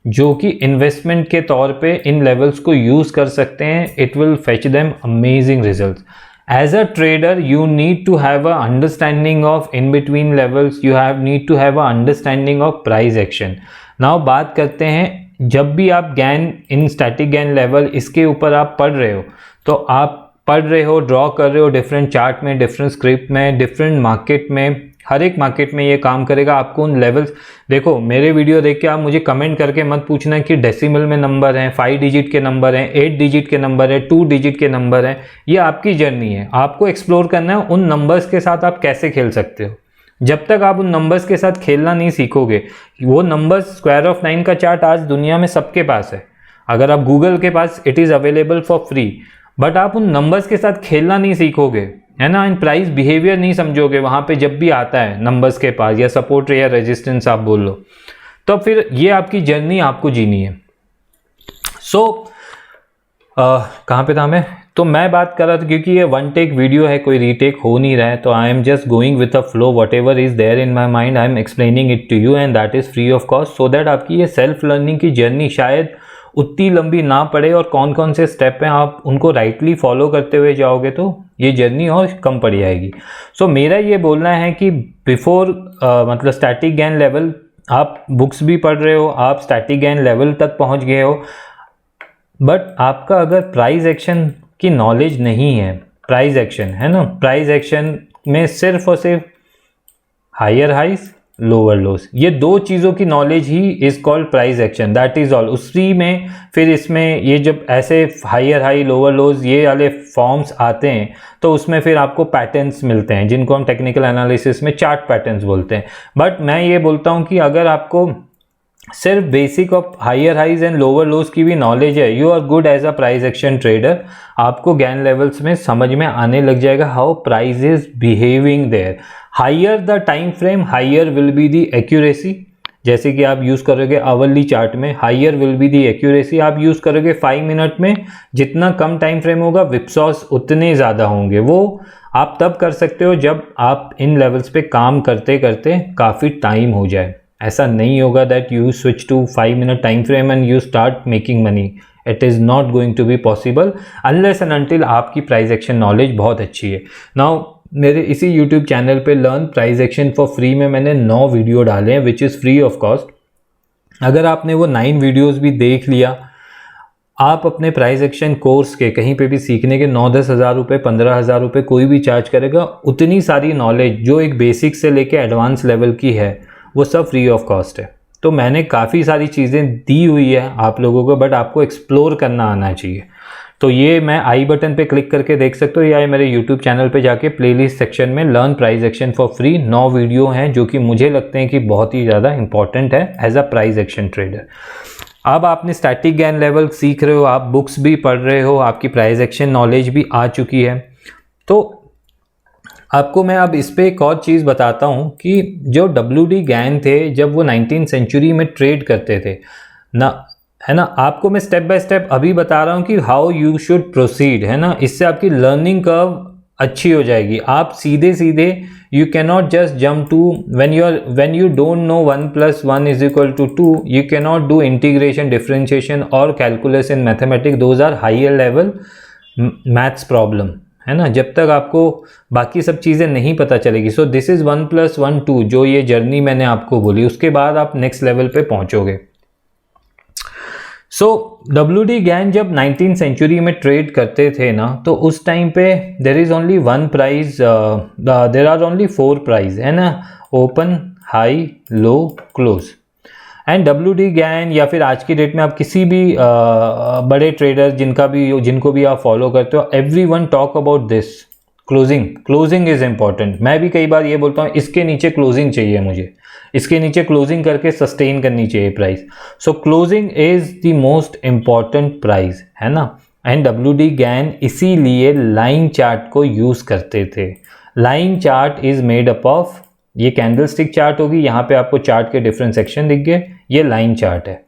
जो कि इन्वेस्टमेंट के तौर पे इन लेवल्स को यूज़ कर सकते हैं। It will fetch them amazing results. As a trader, you need to have a understanding of in between levels. You need to have a understanding of price action. Now बात करते हैं, जब भी आप Gann in static Gann level इसके ऊपर आप पढ़ रहे हो तो आप पढ़ रहे हो, ड्रॉ कर रहे हो डिफरेंट चार्ट में, डिफरेंट स्क्रिप्ट में, डिफरेंट मार्केट में, हर एक मार्केट में ये काम करेगा। आपको उन लेवल्स, देखो मेरे वीडियो देख के आप मुझे कमेंट करके मत पूछना कि डेसिमल में नंबर हैं, 5 डिजिट के नंबर हैं, 8 डिजिट के नंबर है, 2 डिजिट के नंबर हैं। ये आपकी जर्नी है, आपको एक्सप्लोर करना है उन नंबर्स के साथ आप कैसे खेल सकते हो। जब तक आप उन नंबर्स के साथ खेलना नहीं सीखोगे, वो नंबर्स स्क्वायर ऑफ 9 का चार्ट आज दुनिया में सबके पास है, अगर आप गूगल के पास it is available for free, but आप उन नंबर्स के साथ खेलना नहीं सीखोगे, है ना, इन प्राइस बिहेवियर नहीं समझोगे वहाँ पे जब भी आता है नंबर्स के पास, या सपोर्ट या रेजिस्टेंस आप बोल लो, तो फिर ये आपकी जर्नी आपको जीनी है। कहाँ पे था मैं? तो मैं बात कर रहा था, क्योंकि ये वन टेक वीडियो है, कोई रीटेक हो नहीं रहा है, तो I am just going with a flow, whatever is there in my mind I am explaining it to you, and that is free of cost, so that आपकी ये सेल्फ लर्निंग की जर्नी शायद उतनी लंबी ना पड़े, और कौन कौन से स्टेप हैं आप उनको राइटली फॉलो करते हुए जाओगे तो ये जर्नी और कम पड़ जाएगी। सो मेरा ये बोलना है कि बिफोर मतलब स्टैटिक गेन लेवल, आप बुक्स भी पढ़ रहे हो, आप स्टैटिक गेन लेवल तक पहुंच गए हो, बट आपका अगर प्राइस एक्शन की नॉलेज नहीं है, प्राइस एक्शन है ना, प्राइस एक्शन में सिर्फ और सिर्फ हायर हाइज लोअर लोज, ये दो चीज़ों की knowledge he is called price action, that is all. उसी में फिर इसमें ये जब ऐसे हायर हाई लोअर लोज ये वाले फॉर्म्स आते हैं, तो उसमें फिर आपको पैटर्न्स मिलते हैं, जिनको हम टेक्निकल एनालिसिस में चार्ट पैटर्न्स बोलते हैं। बट मैं ये बोलता हूँ कि अगर आपको सिर्फ basic of higher highs and lower lows की भी नॉलेज है, you are good as a price action trader. आपको गैन लेवल्स में समझ में आने लग जाएगा how price is behaving there. Higher the time frame, higher will be the accuracy. जैसे कि आप यूज़ करोगे आवरली चार्ट में, higher will be the accuracy. आप यूज़ करोगे 5 मिनट में, जितना कम टाइम फ्रेम होगा विप्सॉस उतने ज़्यादा होंगे। वो आप तब कर सकते हो जब आप इन लेवल्स पे काम करते करते काफ़ी टाइम हो जाए। ऐसा नहीं होगा that you switch to 5 minute time frame and you start making money. It is not going to be possible unless and until आपकी प्राइस एक्शन नॉलेज बहुत अच्छी है। नाउ मेरे इसी यूट्यूब चैनल पे learn price action for free में मैंने 9 वीडियो डाले हैं which is free of cost. अगर आपने वो 9 वीडियोज़ भी देख लिया, आप अपने प्राइस एक्शन कोर्स के कहीं पे भी सीखने के 9-10 हज़ार रुपये, 15 हज़ार रुपये कोई भी चार्ज करेगा, उतनी सारी नॉलेज जो एक बेसिक से लेके एडवांस लेवल की है वो सब फ्री ऑफ कॉस्ट है। तो मैंने काफ़ी सारी चीज़ें दी हुई है आप लोगों को, बट आपको एक्सप्लोर करना आना चाहिए। तो ये मैं आई बटन पे क्लिक करके देख सकते हो, या मेरे यूट्यूब चैनल पे जाके प्लेलिस्ट सेक्शन में learn price action for free 9 video हैं जो कि मुझे लगते हैं कि बहुत ही ज़्यादा इंपॉर्टेंट है as a price action trader. अब आपने स्टैटिक गेन लेवल सीख रहे हो, आप बुक्स भी पढ़ रहे हो, आपकी प्राइस एक्शन नॉलेज भी आ चुकी है, तो आपको मैं अब इस पे एक और चीज़ बताता हूँ कि जो WD गैन थे जब वो 19th सेंचुरी में ट्रेड करते थे ना, है ना, आपको मैं स्टेप बाय स्टेप अभी बता रहा हूँ कि हाउ यू शुड प्रोसीड, है ना। इससे आपकी लर्निंग कर्व अच्छी हो जाएगी। आप सीधे सीधे you can not just jump to when you don't know 1 + 1 = 2, you can not do integration, differentiation और calculus in mathematics, those are higher level maths problem, है ना, जब तक आपको बाकी सब चीज़ें नहीं पता चलेगी। सो दिस इज़ 1 + 1 2, जो ये जर्नी मैंने आपको बोली, उसके बाद आप नेक्स्ट लेवल पे पहुंचोगे। सो WD गैन जब 19th सेंचुरी में ट्रेड करते थे ना, तो उस टाइम पे there is only 1 price, there are only 4 price, है ना, open, high, low, close. And WD Gann या फिर आज की डेट में आप किसी भी बड़े ट्रेडर जिनको भी आप फॉलो करते हो, everyone talk about this closing is important. मैं भी कई बार ये बोलता हूँ इसके नीचे क्लोजिंग चाहिए, मुझे इसके नीचे क्लोजिंग करके सस्टेन करनी चाहिए price. So closing is the most important price, है ना। एंड WD गैन इसीलिए लाइन चार्ट को यूज करते थे। Line chart is made up of, ये कैंडलस्टिक चार्ट होगी, यहाँ पे आपको चार्ट के डिफरेंट सेक्शन दिख गए, ये लाइन चार्ट है,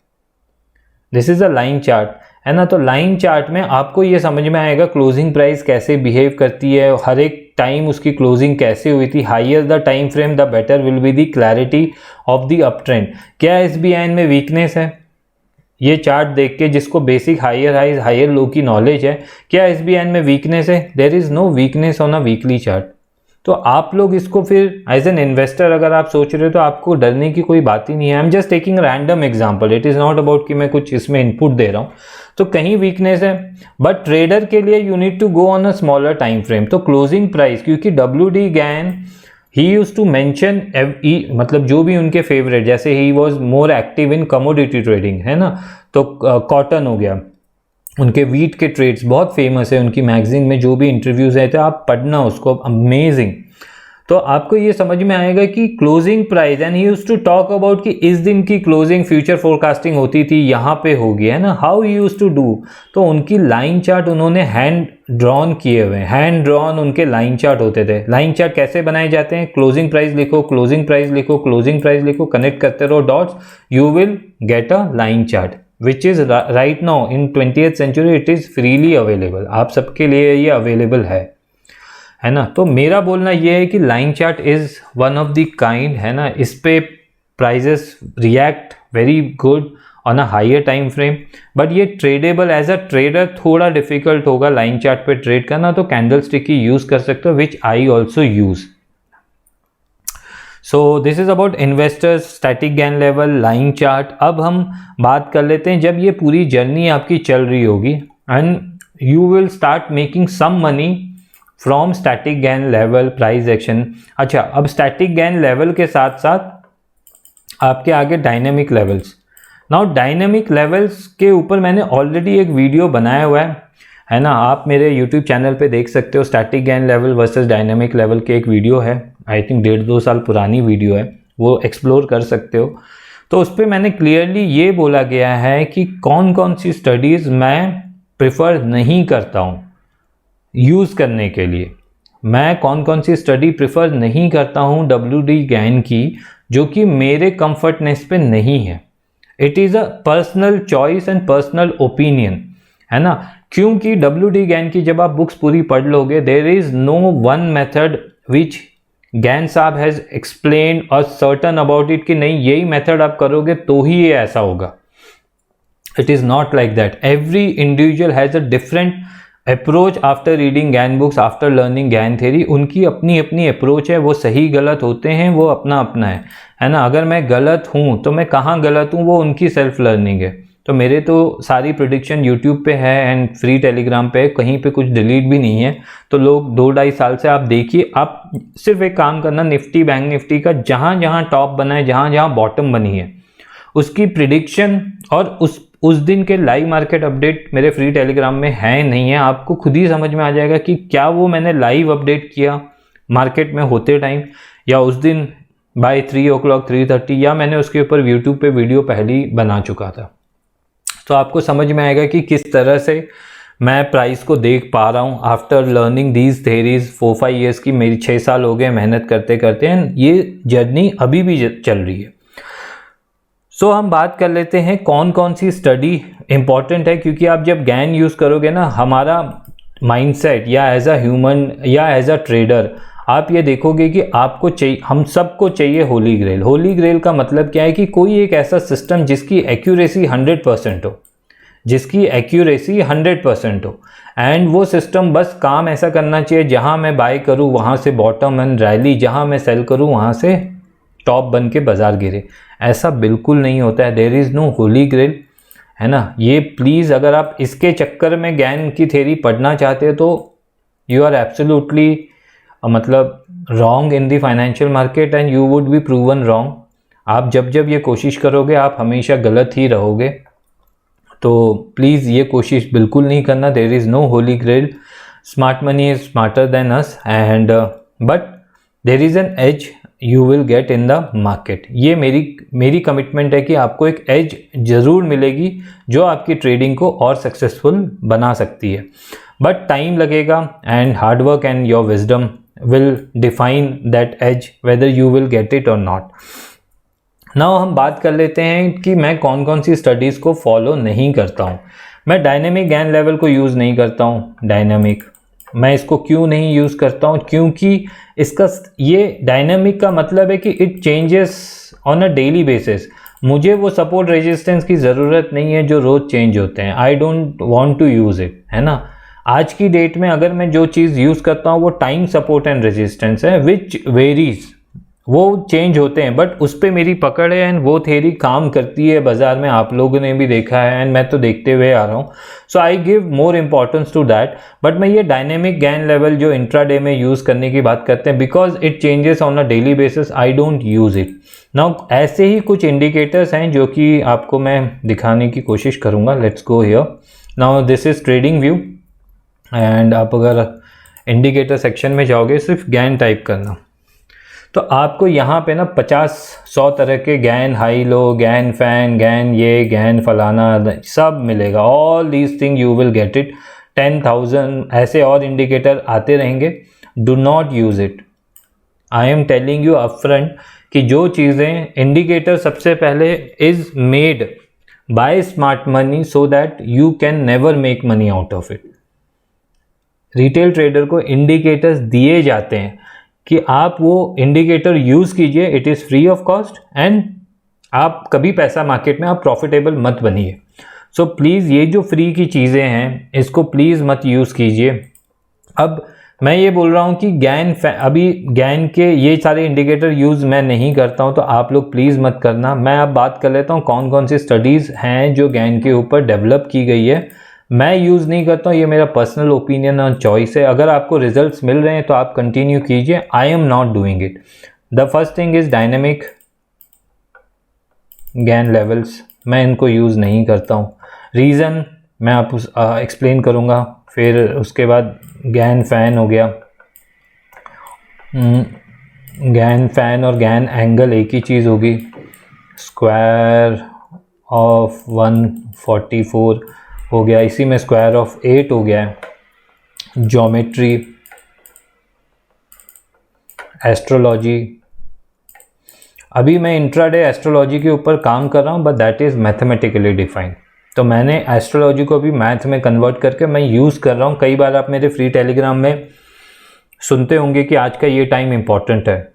this is a line chart, है ना। तो लाइन चार्ट में आपको ये समझ में आएगा क्लोजिंग प्राइस कैसे बिहेव करती है, हर एक टाइम उसकी क्लोजिंग कैसे हुई थी। Higher the time frame the better will be the clarity of the up trend. क्या SBI में वीकनेस है? ये चार्ट देख के जिसको basic higher highs higher low की नॉलेज है, क्या SBI में वीकनेस है? There is no weakness on a weekly chart. तो आप लोग इसको फिर एज एन इन्वेस्टर अगर आप सोच रहे हो तो आपको डरने की कोई बात ही नहीं है। आई am just taking random example, it is not about कि मैं कुछ इसमें इनपुट दे रहा हूँ। तो कहीं वीकनेस है, बट ट्रेडर के लिए you need to go on a smaller time frame. तो क्लोजिंग प्राइस, क्योंकि WD Gann he use to mention मतलब जो भी उनके फेवरेट, जैसे he was more active in commodity trading, है ना, तो कॉटन हो गया, उनके वीट के ट्रेड्स बहुत फेमस है, उनकी मैगजीन में जो भी इंटरव्यूज है तो आप पढ़ना उसको, अमेजिंग। तो आपको ये समझ में आएगा कि closing price, and he used to talk about कि इस दिन की क्लोजिंग फ्यूचर फोरकास्टिंग होती थी, यहाँ पे होगी, है ना, how he used to do. तो उनकी लाइन चार्ट उन्होंने हैंड ड्रॉन किए हुए, हैंड ड्रॉन उनके लाइन चार्ट होते थे। लाइन चार्ट कैसे बनाए जाते हैं, क्लोजिंग प्राइस लिखो, क्लोजिंग प्राइस लिखो, क्लोजिंग प्राइस लिखो, कनेक्ट करते रहो dots, you will get a line chart which is right now in 20th century it is freely available. आप सबके लिए ये अवेलेबल है ना। तो मेरा बोलना ये है कि line chart is one of the kind, है ना, इस पे prices react very good on a higher time frame, but ये ट्रेडेबल एज अ ट्रेडर थोड़ा डिफिकल्ट होगा लाइन चार्ट पे ट्रेड करना। तो कैंडल स्टिक ही यूज कर सकते हो, which I also use. So this is about investors, static Gann level, line chart. अब हम बात कर लेते हैं जब ये पूरी जर्नी आपकी चल रही होगी and you will start making some money from static Gann level, price action. अच्छा, अब स्टैटिक गैन लेवल के साथ साथ आपके आगे dynamic levels. Now dynamic levels के ऊपर मैंने ऑलरेडी एक वीडियो बनाया हुआ है ना, आप मेरे यूट्यूब चैनल पे देख सकते हो। Static Gann level versus dynamic level के एक वीडियो है, आई थिंक 1.5-2 साल पुरानी वीडियो है, वो एक्सप्लोर कर सकते हो। तो उस पर मैंने क्लियरली ये बोला गया है कि कौन कौन सी स्टडीज़ मैं प्रिफर नहीं करता हूँ यूज़ करने के लिए। मैं कौन कौन सी स्टडी प्रिफर नहीं करता हूँ WD गैन की, जो कि मेरे कंफर्टनेस पे नहीं है। It is a personal choice and personal opinion, है ना। क्योंकि WD गैन की जब आप बुक्स पूरी पढ़ लोगे, there is no one method which Gann साहब हैज़ एक्सप्लेन और सर्टन अबाउट इट कि नहीं यही मेथड आप करोगे तो ही ये ऐसा होगा। It is not like that. Every individual has a different approach after reading Gann books, after learning Gann theory. उनकी अपनी अपनी अप्रोच है, वो सही गलत होते हैं, वो अपना अपना है ना। अगर मैं गलत हूँ तो मैं कहाँ गलत हूँ, वो उनकी सेल्फ लर्निंग है। तो मेरे तो सारी प्रेडिक्शन यूट्यूब पे है एंड फ्री टेलीग्राम पे है, कहीं पे कुछ डिलीट भी नहीं है। तो लोग 2-2.5 साल से आप देखिए, आप सिर्फ एक काम करना, निफ्टी बैंक निफ्टी का जहाँ जहाँ टॉप बना है, जहाँ जहाँ बॉटम बनी है, उसकी प्रिडिक्शन और उस दिन के लाइव मार्केट अपडेट मेरे फ्री टेलीग्राम में है नहीं है। आपको खुद ही समझ में आ जाएगा कि क्या वो मैंने लाइव अपडेट किया मार्केट में होते टाइम, या उस दिन बाय 3 o'clock 3:30, या मैंने उसके ऊपर यूट्यूब पे वीडियो पहले ही बना चुका था। तो आपको समझ में आएगा कि किस तरह से मैं प्राइस को देख पा रहा हूँ after learning these theories. 4-5 years की मेरी 6 साल हो गए मेहनत करते करते, एंड ये जर्नी अभी भी चल रही है। सो हम बात कर लेते हैं कौन कौन सी स्टडी इंपॉर्टेंट है, क्योंकि आप जब गैन यूज़ करोगे ना, हमारा माइंडसेट या एज अ ह्यूमन या एज अ ट्रेडर, आप ये देखोगे कि आपको चाहिए, हम सबको चाहिए होली ग्रेल। होली ग्रेल का मतलब क्या है कि कोई एक ऐसा सिस्टम जिसकी एक्यूरेसी 100% हो, जिसकी एक्यूरेसी 100% हो, एंड वो सिस्टम बस काम ऐसा करना चाहिए, जहाँ मैं बाय करूँ वहाँ से बॉटम एंड रैली, जहाँ मैं सेल करूँ वहाँ से टॉप बन के बाजार गिरे। ऐसा बिल्कुल नहीं होता है, there is no holy grail, है ना। ये प्लीज़, अगर आप इसके चक्कर में गैन की थेरी पढ़ना चाहते हो तो यू आर एब्सोल्युटली मतलब wrong in the financial market and you would be proven wrong. आप जब जब ये कोशिश करोगे आप हमेशा गलत ही रहोगे। तो प्लीज़ ये कोशिश बिल्कुल नहीं करना। There is no holy grail. Smart money is smarter than us and but there is an edge you will get in the market. ये मेरी कमिटमेंट है कि आपको एक एज ज़रूर मिलेगी जो आपकी ट्रेडिंग को और सक्सेसफुल बना सकती है, बट टाइम लगेगा and hard work and your wisdom will define that edge whether you will get it or not. Now हम बात कर लेते हैं कि मैं कौन कौन सी स्टडीज़ को फॉलो नहीं करता हूँ। मैं डायनेमिक गैन लेवल को यूज़ नहीं करता हूँ। डायनेमिक मैं इसको क्यों नहीं यूज़ करता हूँ, क्योंकि इसका ये डायनेमिक का मतलब है कि it changes on a daily basis. मुझे वो सपोर्ट रेजिस्टेंस की ज़रूरत नहीं है जो रोज़ चेंज होते हैं। I don't want to use it, है ना। आज की डेट में अगर मैं जो चीज़ यूज़ करता हूँ वो टाइम सपोर्ट एंड रेजिस्टेंस है, विच वेरीज, वो चेंज होते हैं, बट उस पर मेरी पकड़ है एंड वो थ्योरी काम करती है बाज़ार में, आप लोगों ने भी देखा है एंड मैं तो देखते हुए आ रहा हूँ। So I give more importance to that. But मैं ये डायनेमिक गैन लेवल जो इंट्राडे में यूज़ करने की बात करते हैं, because it changes on a daily basis, I don't use it now. ऐसे ही कुछ इंडिकेटर्स हैं जो कि आपको मैं दिखाने की कोशिश करूँगा। Let's go here now, this is trading view and आप अगर इंडिकेटर सेक्शन में जाओगे, सिर्फ गैन टाइप करना, तो आपको यहाँ पे ना 50-100 तरह के Gann high low, Gann fan, Gann ये, गैन फलाना सब मिलेगा। All these thing you will get it. 10,000 ऐसे और इंडिकेटर आते रहेंगे। Do not use it. I am telling you upfront कि जो चीज़ें इंडिकेटर सबसे पहले is made by smart money so that you can never make money out of it. Retail trader को इंडिकेटर्स दिए जाते हैं कि आप वो इंडिकेटर यूज़ कीजिए, it is free of cost and आप कभी पैसा मार्केट में आप प्रॉफिटेबल मत बनिए। सो प्लीज़ ये जो फ्री की चीज़ें हैं इसको प्लीज़ मत यूज़ कीजिए। अब मैं ये बोल रहा हूँ कि अभी गैन के ये सारे इंडिकेटर यूज़ मैं नहीं करता हूँ, तो आप लोग प्लीज़ मत करना। मैं अब बात कर लेता हूँ कौन कौन सी स्टडीज़ हैं जो गैन के ऊपर डेवलप की गई है। मैं यूज़ नहीं करता हूँ, ये मेरा पर्सनल ओपिनियन और चॉइस है। अगर आपको रिजल्ट्स मिल रहे हैं तो आप कंटिन्यू कीजिए, I am not doing it. The first thing is dynamic Gann levels, मैं इनको यूज़ नहीं करता हूँ। रीज़न मैं आप एक्सप्लेन करूँगा। फिर उसके बाद गैन फैन हो गया। गैन फैन और गैन एंगल एक ही चीज़ होगी। स्क्वायर ऑफ 144 हो गया, इसी में स्क्वायर ऑफ 8 हो गया है। ज्योमेट्री, एस्ट्रोलॉजी, अभी मैं इंट्राडे एस्ट्रोलॉजी के ऊपर काम कर रहा हूँ, but that is mathematically defined. तो मैंने एस्ट्रोलॉजी को भी मैथ में कन्वर्ट करके मैं यूज़ कर रहा हूँ। कई बार आप मेरे फ्री टेलीग्राम में सुनते होंगे कि आज का ये टाइम इम्पॉर्टेंट है,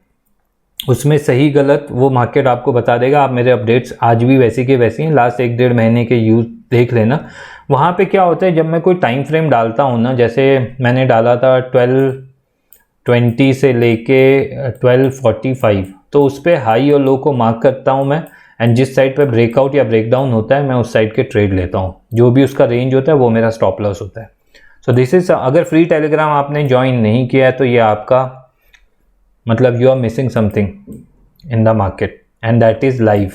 उसमें सही गलत वो मार्केट आपको बता देगा। आप मेरे अपडेट्स आज भी वैसी के वैसी हैं, लास्ट 1-1.5 महीने के यूज़ देख लेना। वहाँ पे क्या होता है, जब मैं कोई टाइम फ्रेम डालता हूँ ना, जैसे मैंने डाला था 12:20 से लेके 12:45, तो उस पर हाई और लो को मार्क करता हूँ मैं, एंड जिस साइड पे ब्रेकआउट या ब्रेकडाउन होता है मैं उस साइड के ट्रेड लेता हूँ। जो भी उसका रेंज होता है वो मेरा स्टॉप लॉस होता है। सो दिस इज, अगर फ्री टेलीग्राम आपने ज्वाइन नहीं किया है तो ये आपका मतलब you are missing something in the market and that is live.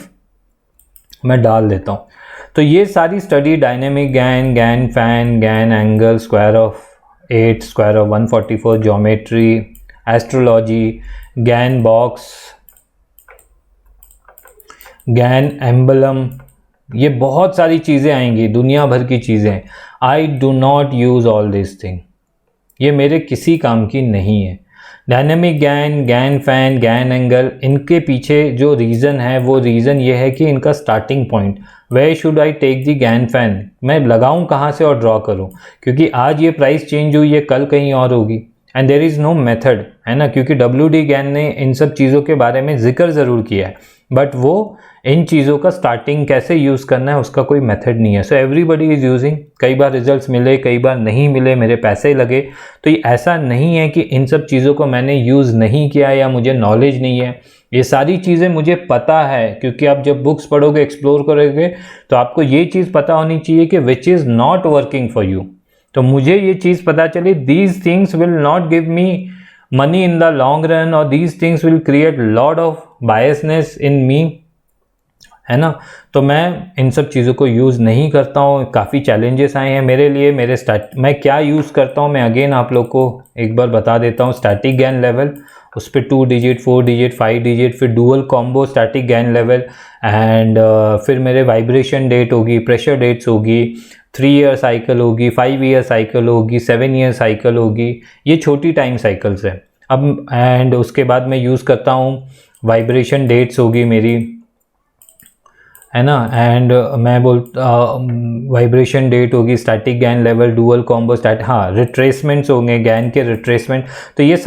मैं डाल देता हूँ। तो ये सारी study dynamic Gann, Gann fan, Gann angle, square of 8, square of 144, geometry, astrology, Gann box, Gann emblem, ये बहुत सारी चीज़ें आएंगी, दुनिया भर की चीज़ें। I do not use all this thing, ये मेरे किसी काम की नहीं है। Dynamic Gann, Gann fan, Gann angle, इनके पीछे जो रीज़न है वो रीज़न ये है कि इनका starting point, where should I take the Gann fan, मैं लगाऊं कहाँ से और ड्रॉ करूं, क्योंकि आज ये प्राइस चेंज हुई है, कल कहीं और होगी, and there is no method, है ना। क्योंकि WD गैन ने इन सब चीज़ों के बारे में जिक्र ज़रूर किया है, बट वो इन चीज़ों का स्टार्टिंग कैसे यूज़ करना है उसका कोई मेथड नहीं है। सो एवरीबडी इज़ यूजिंग, कई बार रिजल्ट्स मिले, कई बार नहीं मिले, मेरे पैसे लगे। तो ये ऐसा नहीं है कि इन सब चीज़ों को मैंने यूज़ नहीं किया या मुझे नॉलेज नहीं है, ये सारी चीज़ें मुझे पता है। क्योंकि आप जब बुक्स पढ़ोगे, एक्सप्लोर करोगे, तो आपको ये चीज़ पता होनी चाहिए कि which is not working for you. तो मुझे ये चीज़ पता चली, these things will not give me money in the long run, और these things will create lot of biasness in me, है ना। तो मैं इन सब चीज़ों को यूज़ नहीं करता हूँ। काफ़ी चैलेंजेस आए हैं मेरे लिए। मैं क्या यूज़ करता हूँ, मैं अगेन आप लोग को एक बार बता देता हूँ। स्टैटिक गैन लेवल, उस पर 2 डिजिट, 4 डिजिट, 5 डिजिट, फिर dual combo static Gann level, and फिर मेरे वाइब्रेशन डेट होगी, प्रेशर डेट्स होगी, 3 ईयर साइकिल होगी, 5 ईयर साइकिल होगी, 7 ईयर साइकिल होगी। ये छोटी टाइम साइकिल्स है। अब एंड उसके बाद मैं यूज़ करता हूँ वाइब्रेशन डेट्स होगी मेरी, है ना, एंड मैं वाइब्रेशन डेट होगी, static Gann level, dual combo retracements होंगे, गैन के रिट्रेसमेंट। तो ये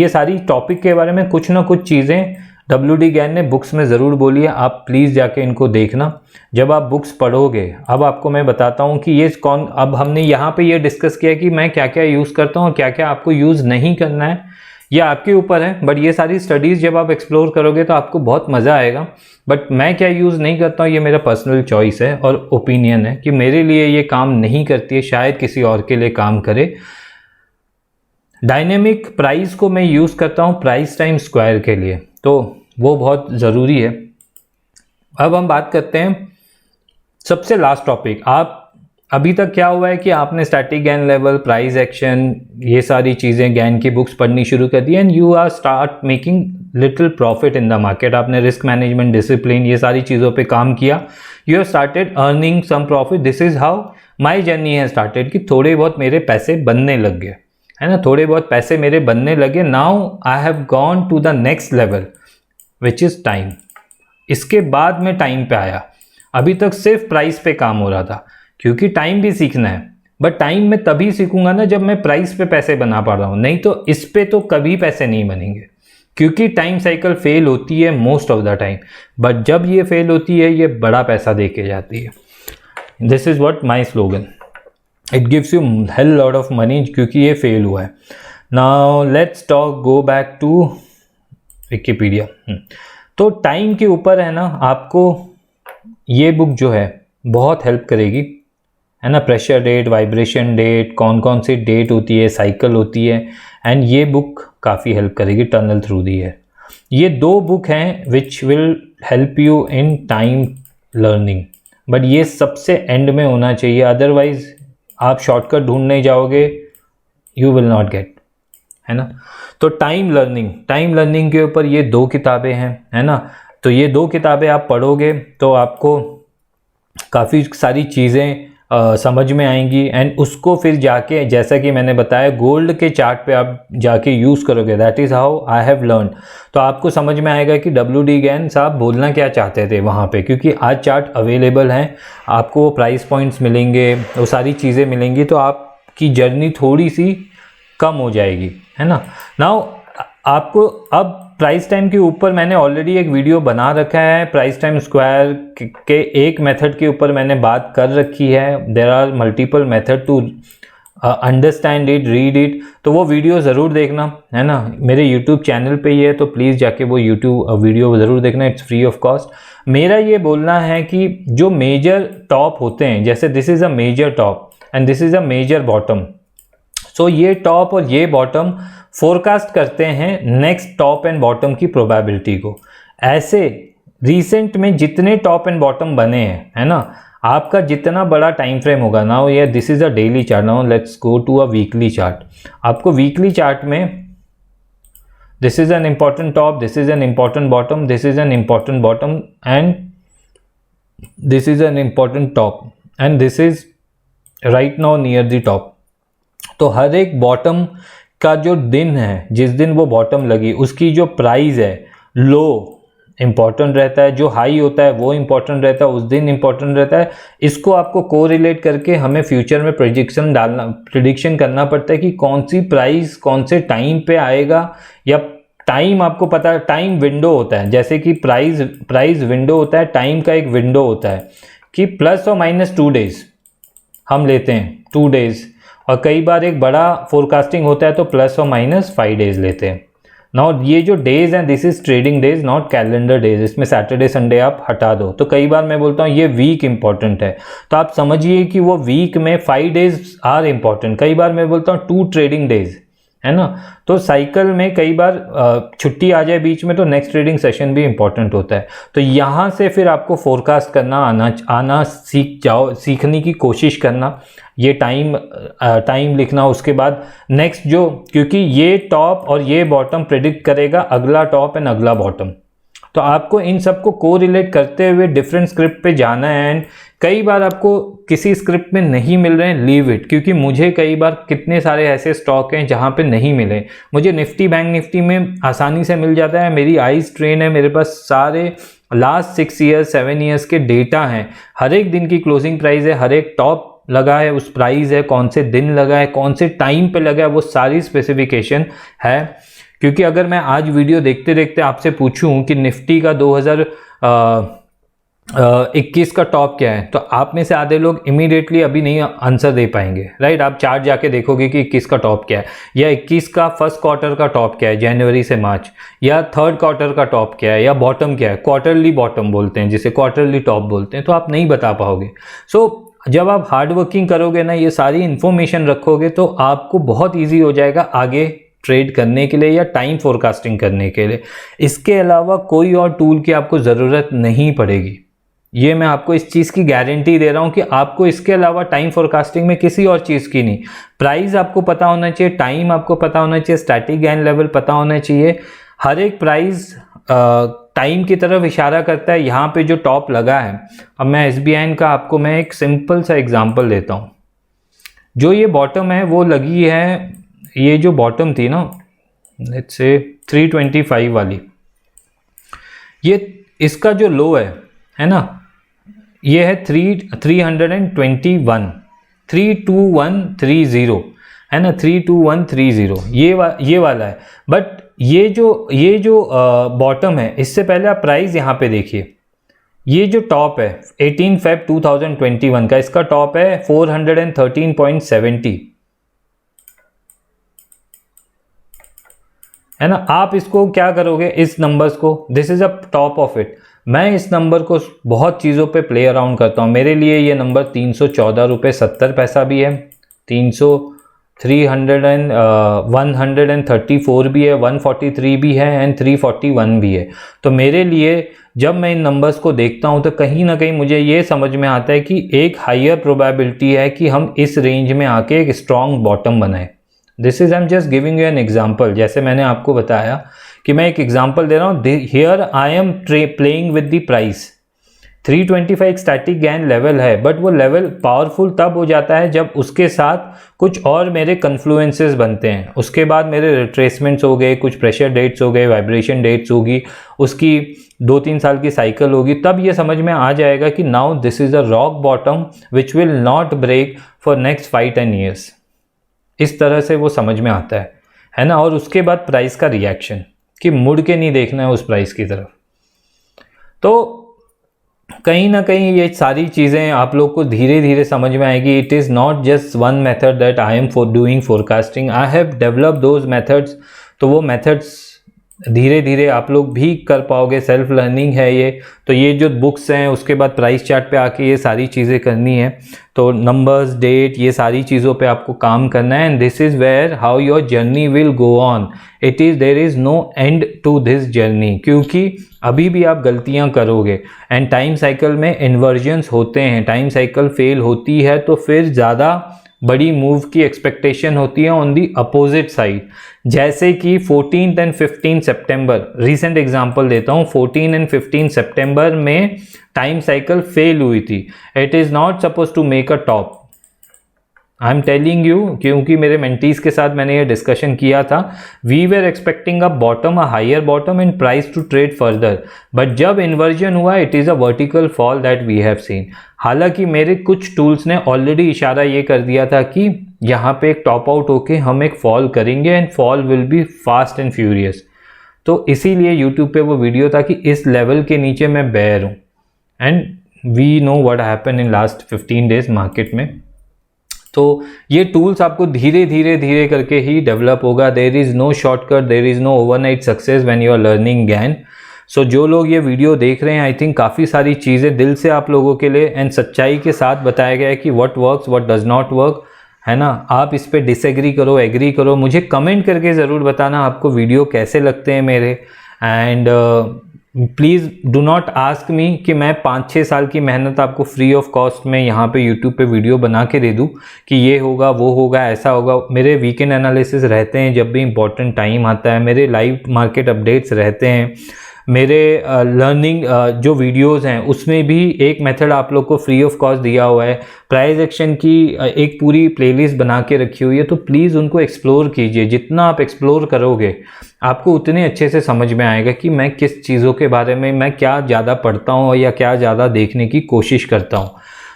सारी टॉपिक के बारे में कुछ ना कुछ चीज़ें WD गैन ने बुक्स में ज़रूर बोली है, आप प्लीज़ जाके इनको देखना। जब आप बुक्स पढ़ोगे, अब आपको मैं बताता हूँ कि ये कौन, अब हमने यहाँ पे ये डिस्कस किया कि मैं क्या क्या यूज़ करता हूँ और क्या क्या आपको यूज़ नहीं करना है, ये आपके ऊपर है। बट ये सारी स्टडीज़ जब आप एक्सप्लोर करोगे तो आपको बहुत मज़ा आएगा। बट मैं क्या यूज़ नहीं करता हूँ, ये मेरा पर्सनल चॉइस है और ओपिनियन है कि मेरे लिए ये काम नहीं करती है, शायद किसी और के लिए काम करे। डायनेमिक प्राइस को मैं यूज़ करता हूँ प्राइस टाइम स्क्वायर के लिए, तो वो बहुत ज़रूरी है। अब हम बात करते हैं सबसे लास्ट टॉपिक। आप अभी तक क्या हुआ है कि आपने static Gann level, price action, ये सारी चीज़ें गैन की बुक्स पढ़नी शुरू कर दी and you are start making little profit in the market. आपने रिस्क मैनेजमेंट, डिसिप्लिन, ये सारी चीज़ों पे काम किया, you have started earning some profit. This is how my journey है स्टार्टेड, कि थोड़े बहुत मेरे पैसे बनने लग गए, है ना, थोड़े बहुत पैसे मेरे बनने लगे। Now I have gone to the next level which is time. इसके बाद में टाइम पे आया। अभी तक सिर्फ प्राइस पे काम हो रहा था, क्योंकि टाइम भी सीखना है, बट टाइम में तभी सीखूंगा ना जब मैं प्राइस पे पैसे बना पा रहा हूँ, नहीं तो इस पे तो कभी पैसे नहीं बनेंगे, क्योंकि टाइम साइकिल फेल होती है most of the time. But जब ये फेल होती है, ये बड़ा पैसा दे के जाती है। This is what my slogan, it gives you hell lot of money, क्योंकि ये फेल हुआ है। Now let's talk, go back to Wikipedia. तो टाइम के ऊपर है ना, आपको ये बुक जो है बहुत हेल्प करेगी, है ना। प्रेशर डेट, वाइब्रेशन डेट, कौन कौन सी डेट होती है, साइकिल होती है, एंड ये बुक काफ़ी हेल्प करेगी। टनल थ्रू दी है। ये दो बुक हैं which will help you in time learning, but ये सबसे एंड में होना चाहिए, अदरवाइज आप शॉर्टकट ढूंढने जाओगे, यू विल नॉट गेट, है ना। तो टाइम लर्निंग के ऊपर ये दो किताबें हैं, है ना। तो ये दो किताबें आप पढ़ोगे तो आपको काफ़ी सारी चीज़ें समझ में आएंगी, एंड उसको फिर जाके, जैसा कि मैंने बताया, गोल्ड के चार्ट पे आप जाके यूज़ करोगे। That is how I have learn. तो आपको समझ में आएगा कि WD गैन साहब बोलना क्या चाहते थे वहाँ पे, क्योंकि आज चार्ट अवेलेबल हैं, आपको प्राइस पॉइंट्स मिलेंगे, वो सारी चीज़ें मिलेंगी, तो आपकी जर्नी थोड़ी सी कम हो जाएगी, है ना। नाउ आपको अब प्राइस टाइम के ऊपर मैंने ऑलरेडी एक वीडियो बना रखा है, प्राइस टाइम स्क्वायर के एक मेथड के ऊपर मैंने बात कर रखी है। There are multiple method to understand it, read it, तो वो वीडियो ज़रूर देखना, है ना। मेरे यूट्यूब चैनल पे ही है, तो प्लीज़ जाके वो यूट्यूब वीडियो ज़रूर देखना, इट्स फ्री ऑफ कॉस्ट। मेरा ये बोलना है कि जो मेजर टॉप होते हैं, जैसे this is a major top and this is a major bottom, so ये टॉप और ये बॉटम फोरकास्ट करते हैं नेक्स्ट टॉप एंड बॉटम की प्रोबेबिलिटी को। ऐसे रिसेंट में जितने टॉप एंड बॉटम बने हैं, है ना, आपका जितना बड़ा टाइम फ्रेम होगा ना, ये this is a daily chart. Now let's go to a weekly chart. आपको वीकली चार्ट में this is an important top, this is an important bottom, this is an important bottom and this is an important top and this is right now near the top. तो हर एक बॉटम का जो दिन है, जिस दिन वो बॉटम लगी, उसकी जो प्राइस है, लो इंपॉर्टेंट रहता है, जो हाई होता है वो इंपॉर्टेंट रहता है, उस दिन इंपॉर्टेंट रहता है। इसको आपको कोरिलेट करके हमें फ्यूचर में प्रिडिक्शन करना पड़ता है कि कौन सी प्राइस कौन से टाइम पे आएगा, या टाइम आपको पता है, टाइम विंडो होता है, जैसे कि प्राइस विंडो होता है, टाइम का एक विंडो होता है कि प्लस और माइनस 2 डेज हम लेते हैं, 2 डेज, और कई बार एक बड़ा फोरकास्टिंग होता है तो प्लस और माइनस 5 डेज लेते हैं। नाउ ये जो डेज हैं, this is trading days, not calendar days. इसमें सैटरडे संडे आप हटा दो। तो कई बार मैं बोलता हूँ ये वीक इंपॉर्टेंट है, तो आप समझिए कि वो वीक में 5 डेज आर इंपॉर्टेंट। कई बार मैं बोलता हूँ 2 ट्रेडिंग डेज, है ना। तो साइकिल में कई बार छुट्टी आ जाए बीच में तो नेक्स्ट ट्रेडिंग सेशन भी इंपॉर्टेंट होता है। तो यहाँ से फिर आपको फोरकास्ट करना आना सीख जाओ, सीखने की कोशिश करना, ये टाइम लिखना। उसके बाद नेक्स्ट जो, क्योंकि ये टॉप और ये बॉटम प्रेडिक्ट करेगा अगला टॉप एंड अगला बॉटम, तो आपको इन सबको कोरिलेट करते हुए डिफरेंट स्क्रिप्ट पे जाना है। एंड कई बार आपको किसी स्क्रिप्ट में नहीं मिल रहे हैं, लीव इट, क्योंकि मुझे कई बार कितने सारे ऐसे स्टॉक हैं जहाँ पे नहीं मिले। मुझे निफ्टी, बैंक निफ्टी में आसानी से मिल जाता है, मेरी आइज ट्रेन है, मेरे पास सारे लास्ट 6 ईयर्स 7 ईयर्स के डेटा हैं, हर एक दिन की क्लोजिंग प्राइस है, हर एक टॉप लगा है उस प्राइस है, कौन से दिन लगा है, कौन से टाइम पे लगा है, वो सारी स्पेसिफिकेशन है। क्योंकि अगर मैं आज वीडियो देखते देखते आपसे पूछूं कि निफ्टी का 2021 का टॉप क्या है, तो आप में से आधे लोग इमीडिएटली अभी नहीं आंसर दे पाएंगे, राइट। आप चार्ट जाके देखोगे कि 21 का टॉप क्या है, या 21 का फर्स्ट क्वार्टर का टॉप क्या है जनवरी से मार्च, या थर्ड क्वार्टर का टॉप क्या है, या बॉटम क्या है, क्वार्टरली बॉटम बोलते हैं जिसे, क्वार्टरली टॉप बोलते हैं, तो आप नहीं बता पाओगे। जब आप हार्ड वर्किंग करोगे ना, ये सारी इंफॉर्मेशन रखोगे, तो आपको बहुत ईजी हो जाएगा आगे ट्रेड करने के लिए या टाइम फोरकास्टिंग करने के लिए। इसके अलावा कोई और टूल की आपको ज़रूरत नहीं पड़ेगी, ये मैं आपको इस चीज़ की गारंटी दे रहा हूँ कि आपको इसके अलावा टाइम फोरकास्टिंग में किसी और चीज़ की नहीं। प्राइस आपको पता होना चाहिए, टाइम आपको पता होना चाहिए, स्टैटिक गेन लेवल पता होना चाहिए। हर एक प्राइस टाइम की तरफ इशारा करता है। यहाँ पे जो टॉप लगा है, अब मैं SBI का आपको मैं एक सिंपल सा एग्जांपल देता हूँ। जो ये बॉटम है वो लगी है, ये जो बॉटम थी ना, लेट्स से 325 वाली, ये इसका जो लो है ना, ये है 32130 है ना, 32130 ये वाला है। बट ये जो बॉटम है, इससे पहले आप प्राइस यहाँ पे देखिए, ये जो टॉप है 18 Feb 2021 का, इसका टॉप है 413.70 है ना। आप इसको क्या करोगे, इस नंबर्स को, this is a top of it. मैं इस नंबर को बहुत चीज़ों पे प्ले अराउंड करता हूँ। मेरे लिए ये नंबर 314 रुपये 70 पैसा भी है, 134 भी है, 143 भी है एंड 341 भी है। तो मेरे लिए जब मैं इन नंबर्स को देखता हूँ तो कहीं ना कहीं मुझे ये समझ में आता है कि एक हायर प्रोबेबिलिटी है कि हम इस रेंज में आके एक स्ट्रॉन्ग बॉटम बनाएं। This is I am just giving you an example. जैसे मैंने आपको बताया कि मैं एक एग्जाम्पल दे रहा हूँ, here I am playing with the price. 325 एक स्टैटिक गेन लेवल है, बट वो लेवल पावरफुल तब हो जाता है जब उसके साथ कुछ और मेरे कन्फ्लुएंसेस बनते हैं। उसके बाद मेरे रिट्रेसमेंट्स हो गए, कुछ प्रेशर डेट्स हो गए, वाइब्रेशन डेट्स होगी, उसकी 2-3 साल की साइकिल होगी, तब ये समझ में आ जाएगा कि now this is a rock bottom which will not break for next 5-10 years. इस तरह से वो समझ में आता है ना। और उसके बाद प्राइस का रिएक्शन, कि मुड़ के नहीं देखना है उस प्राइस की तरफ। तो कहीं ना कहीं ये सारी चीज़ें आप लोग को धीरे धीरे समझ में आएगी। It is not just one method that I am doing forecasting, I have developed those methods. तो वो मेथड्स धीरे धीरे आप लोग भी कर पाओगे, सेल्फ लर्निंग है ये। तो ये जो बुक्स हैं, उसके बाद प्राइस चार्ट पे आके ये सारी चीज़ें करनी है। तो नंबर्स, डेट, ये सारी चीज़ों पे आपको काम करना है। And this is where how your journey will go on. It is there is no end to this journey, क्योंकि अभी भी आप गलतियां करोगे। एंड टाइम साइकिल में इन्वर्जन्स होते हैं, टाइम साइकिल फेल होती है तो फिर ज़्यादा बड़ी मूव की एक्सपेक्टेशन होती है ऑन दी अपोजिट साइड। जैसे कि 14 एंड 15 सितंबर, रीसेंट एग्जांपल देता हूँ, 14 एंड 15 सितंबर में टाइम साइकिल फेल हुई थी। It is not suppose to make a top, I am telling you, क्योंकि मेरे मेंटीज के साथ मैंने ये डिस्कशन किया था। We were expecting a bottom, a higher bottom and price to trade further, but जब इन्वर्जन हुआ it is a vertical fall that we have seen. हालांकि मेरे कुछ टूल्स ने ऑलरेडी इशारा ये कर दिया था कि यहाँ पे एक टॉप आउट होके हम एक फॉल करेंगे and fall will be fast and furious. तो इसीलिए यूट्यूब पे वो वीडियो था कि इस लेवल के नीचे मैं बेयर हूँ। And we know what happen in last 15 days market में। तो ये टूल्स आपको धीरे धीरे करके ही डेवलप होगा। There is no shortcut, there is no overnight success when you are learning gain. So जो लोग ये वीडियो देख रहे हैं, आई थिंक काफ़ी सारी चीज़ें दिल से आप लोगों के लिए एंड सच्चाई के साथ बताया गया है कि what works, what does not work, है ना। आप इस पे डिसएग्री करो, एग्री करो, मुझे कमेंट करके ज़रूर बताना आपको वीडियो कैसे लगते हैं मेरे। And please do not ask me कि मैं 5-6 साल की मेहनत आपको फ्री ऑफ कॉस्ट में यहाँ पे यूट्यूब पे वीडियो बना के दे दूँ कि ये होगा, वो होगा, ऐसा होगा। मेरे वीकेंड एनालिसिस रहते हैं जब भी इंपॉर्टेंट टाइम आता है, मेरे लाइव मार्केट अपडेट्स रहते हैं, मेरे लर्निंग जो वीडियोस हैं उसमें भी एक मेथड आप लोग को फ्री ऑफ कॉस्ट दिया हुआ है। प्राइस एक्शन की एक पूरी प्लेलिस्ट बना के रखी हुई है, तो प्लीज़ उनको एक्सप्लोर कीजिए। जितना आप एक्सप्लोर करोगे आपको उतने अच्छे से समझ में आएगा कि मैं किस चीज़ों के बारे में, मैं क्या ज़्यादा पढ़ता हूँ या क्या ज़्यादा देखने की कोशिश करता हूँ।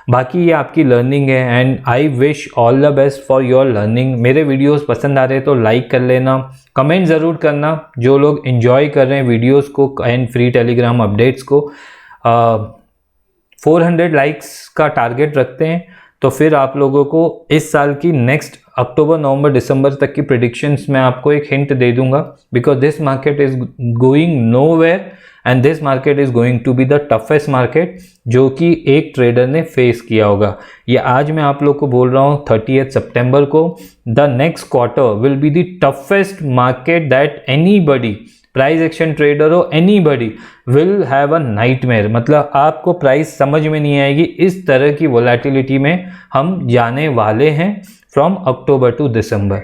बाकी ये आपकी लर्निंग है and I wish all the best for your learning. मेरे वीडियोस पसंद आ रहे हैं तो लाइक कर लेना, कमेंट ज़रूर करना जो लोग एंजॉय कर रहे हैं वीडियोस को एंड फ्री टेलीग्राम अपडेट्स को। 400 लाइक्स का टारगेट रखते हैं, तो फिर आप लोगों को इस साल की नेक्स्ट अक्टूबर नवंबर दिसंबर तक की प्रेडिक्शंस मैं आपको एक हिंट दे दूंगा, because this market is going nowhere and this market is going to be the toughest market जो कि एक ट्रेडर ने फेस किया होगा। ये आज मैं आप लोग को बोल रहा हूँ 30 सितंबर को, the next quarter will be the toughest market that anybody, price action trader हो anybody, will have a nightmare. मतलब आपको प्राइस समझ में नहीं आएगी, इस तरह की वोलेटिलिटी में हम जाने वाले हैं from October to December.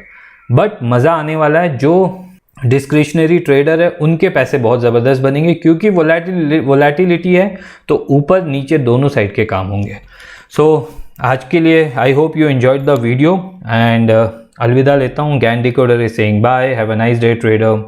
But मज़ा आने वाला है, जो डिस्क्रिशनरी ट्रेडर है उनके पैसे बहुत ज़बरदस्त बनेंगे, क्योंकि वोलेटिलिटी है तो ऊपर नीचे दोनों साइड के काम होंगे। सो आज के लिए I hope you enjoyed the video and अलविदा लेता हूँ। Gyan decoder is saying bye, have a nice day trader.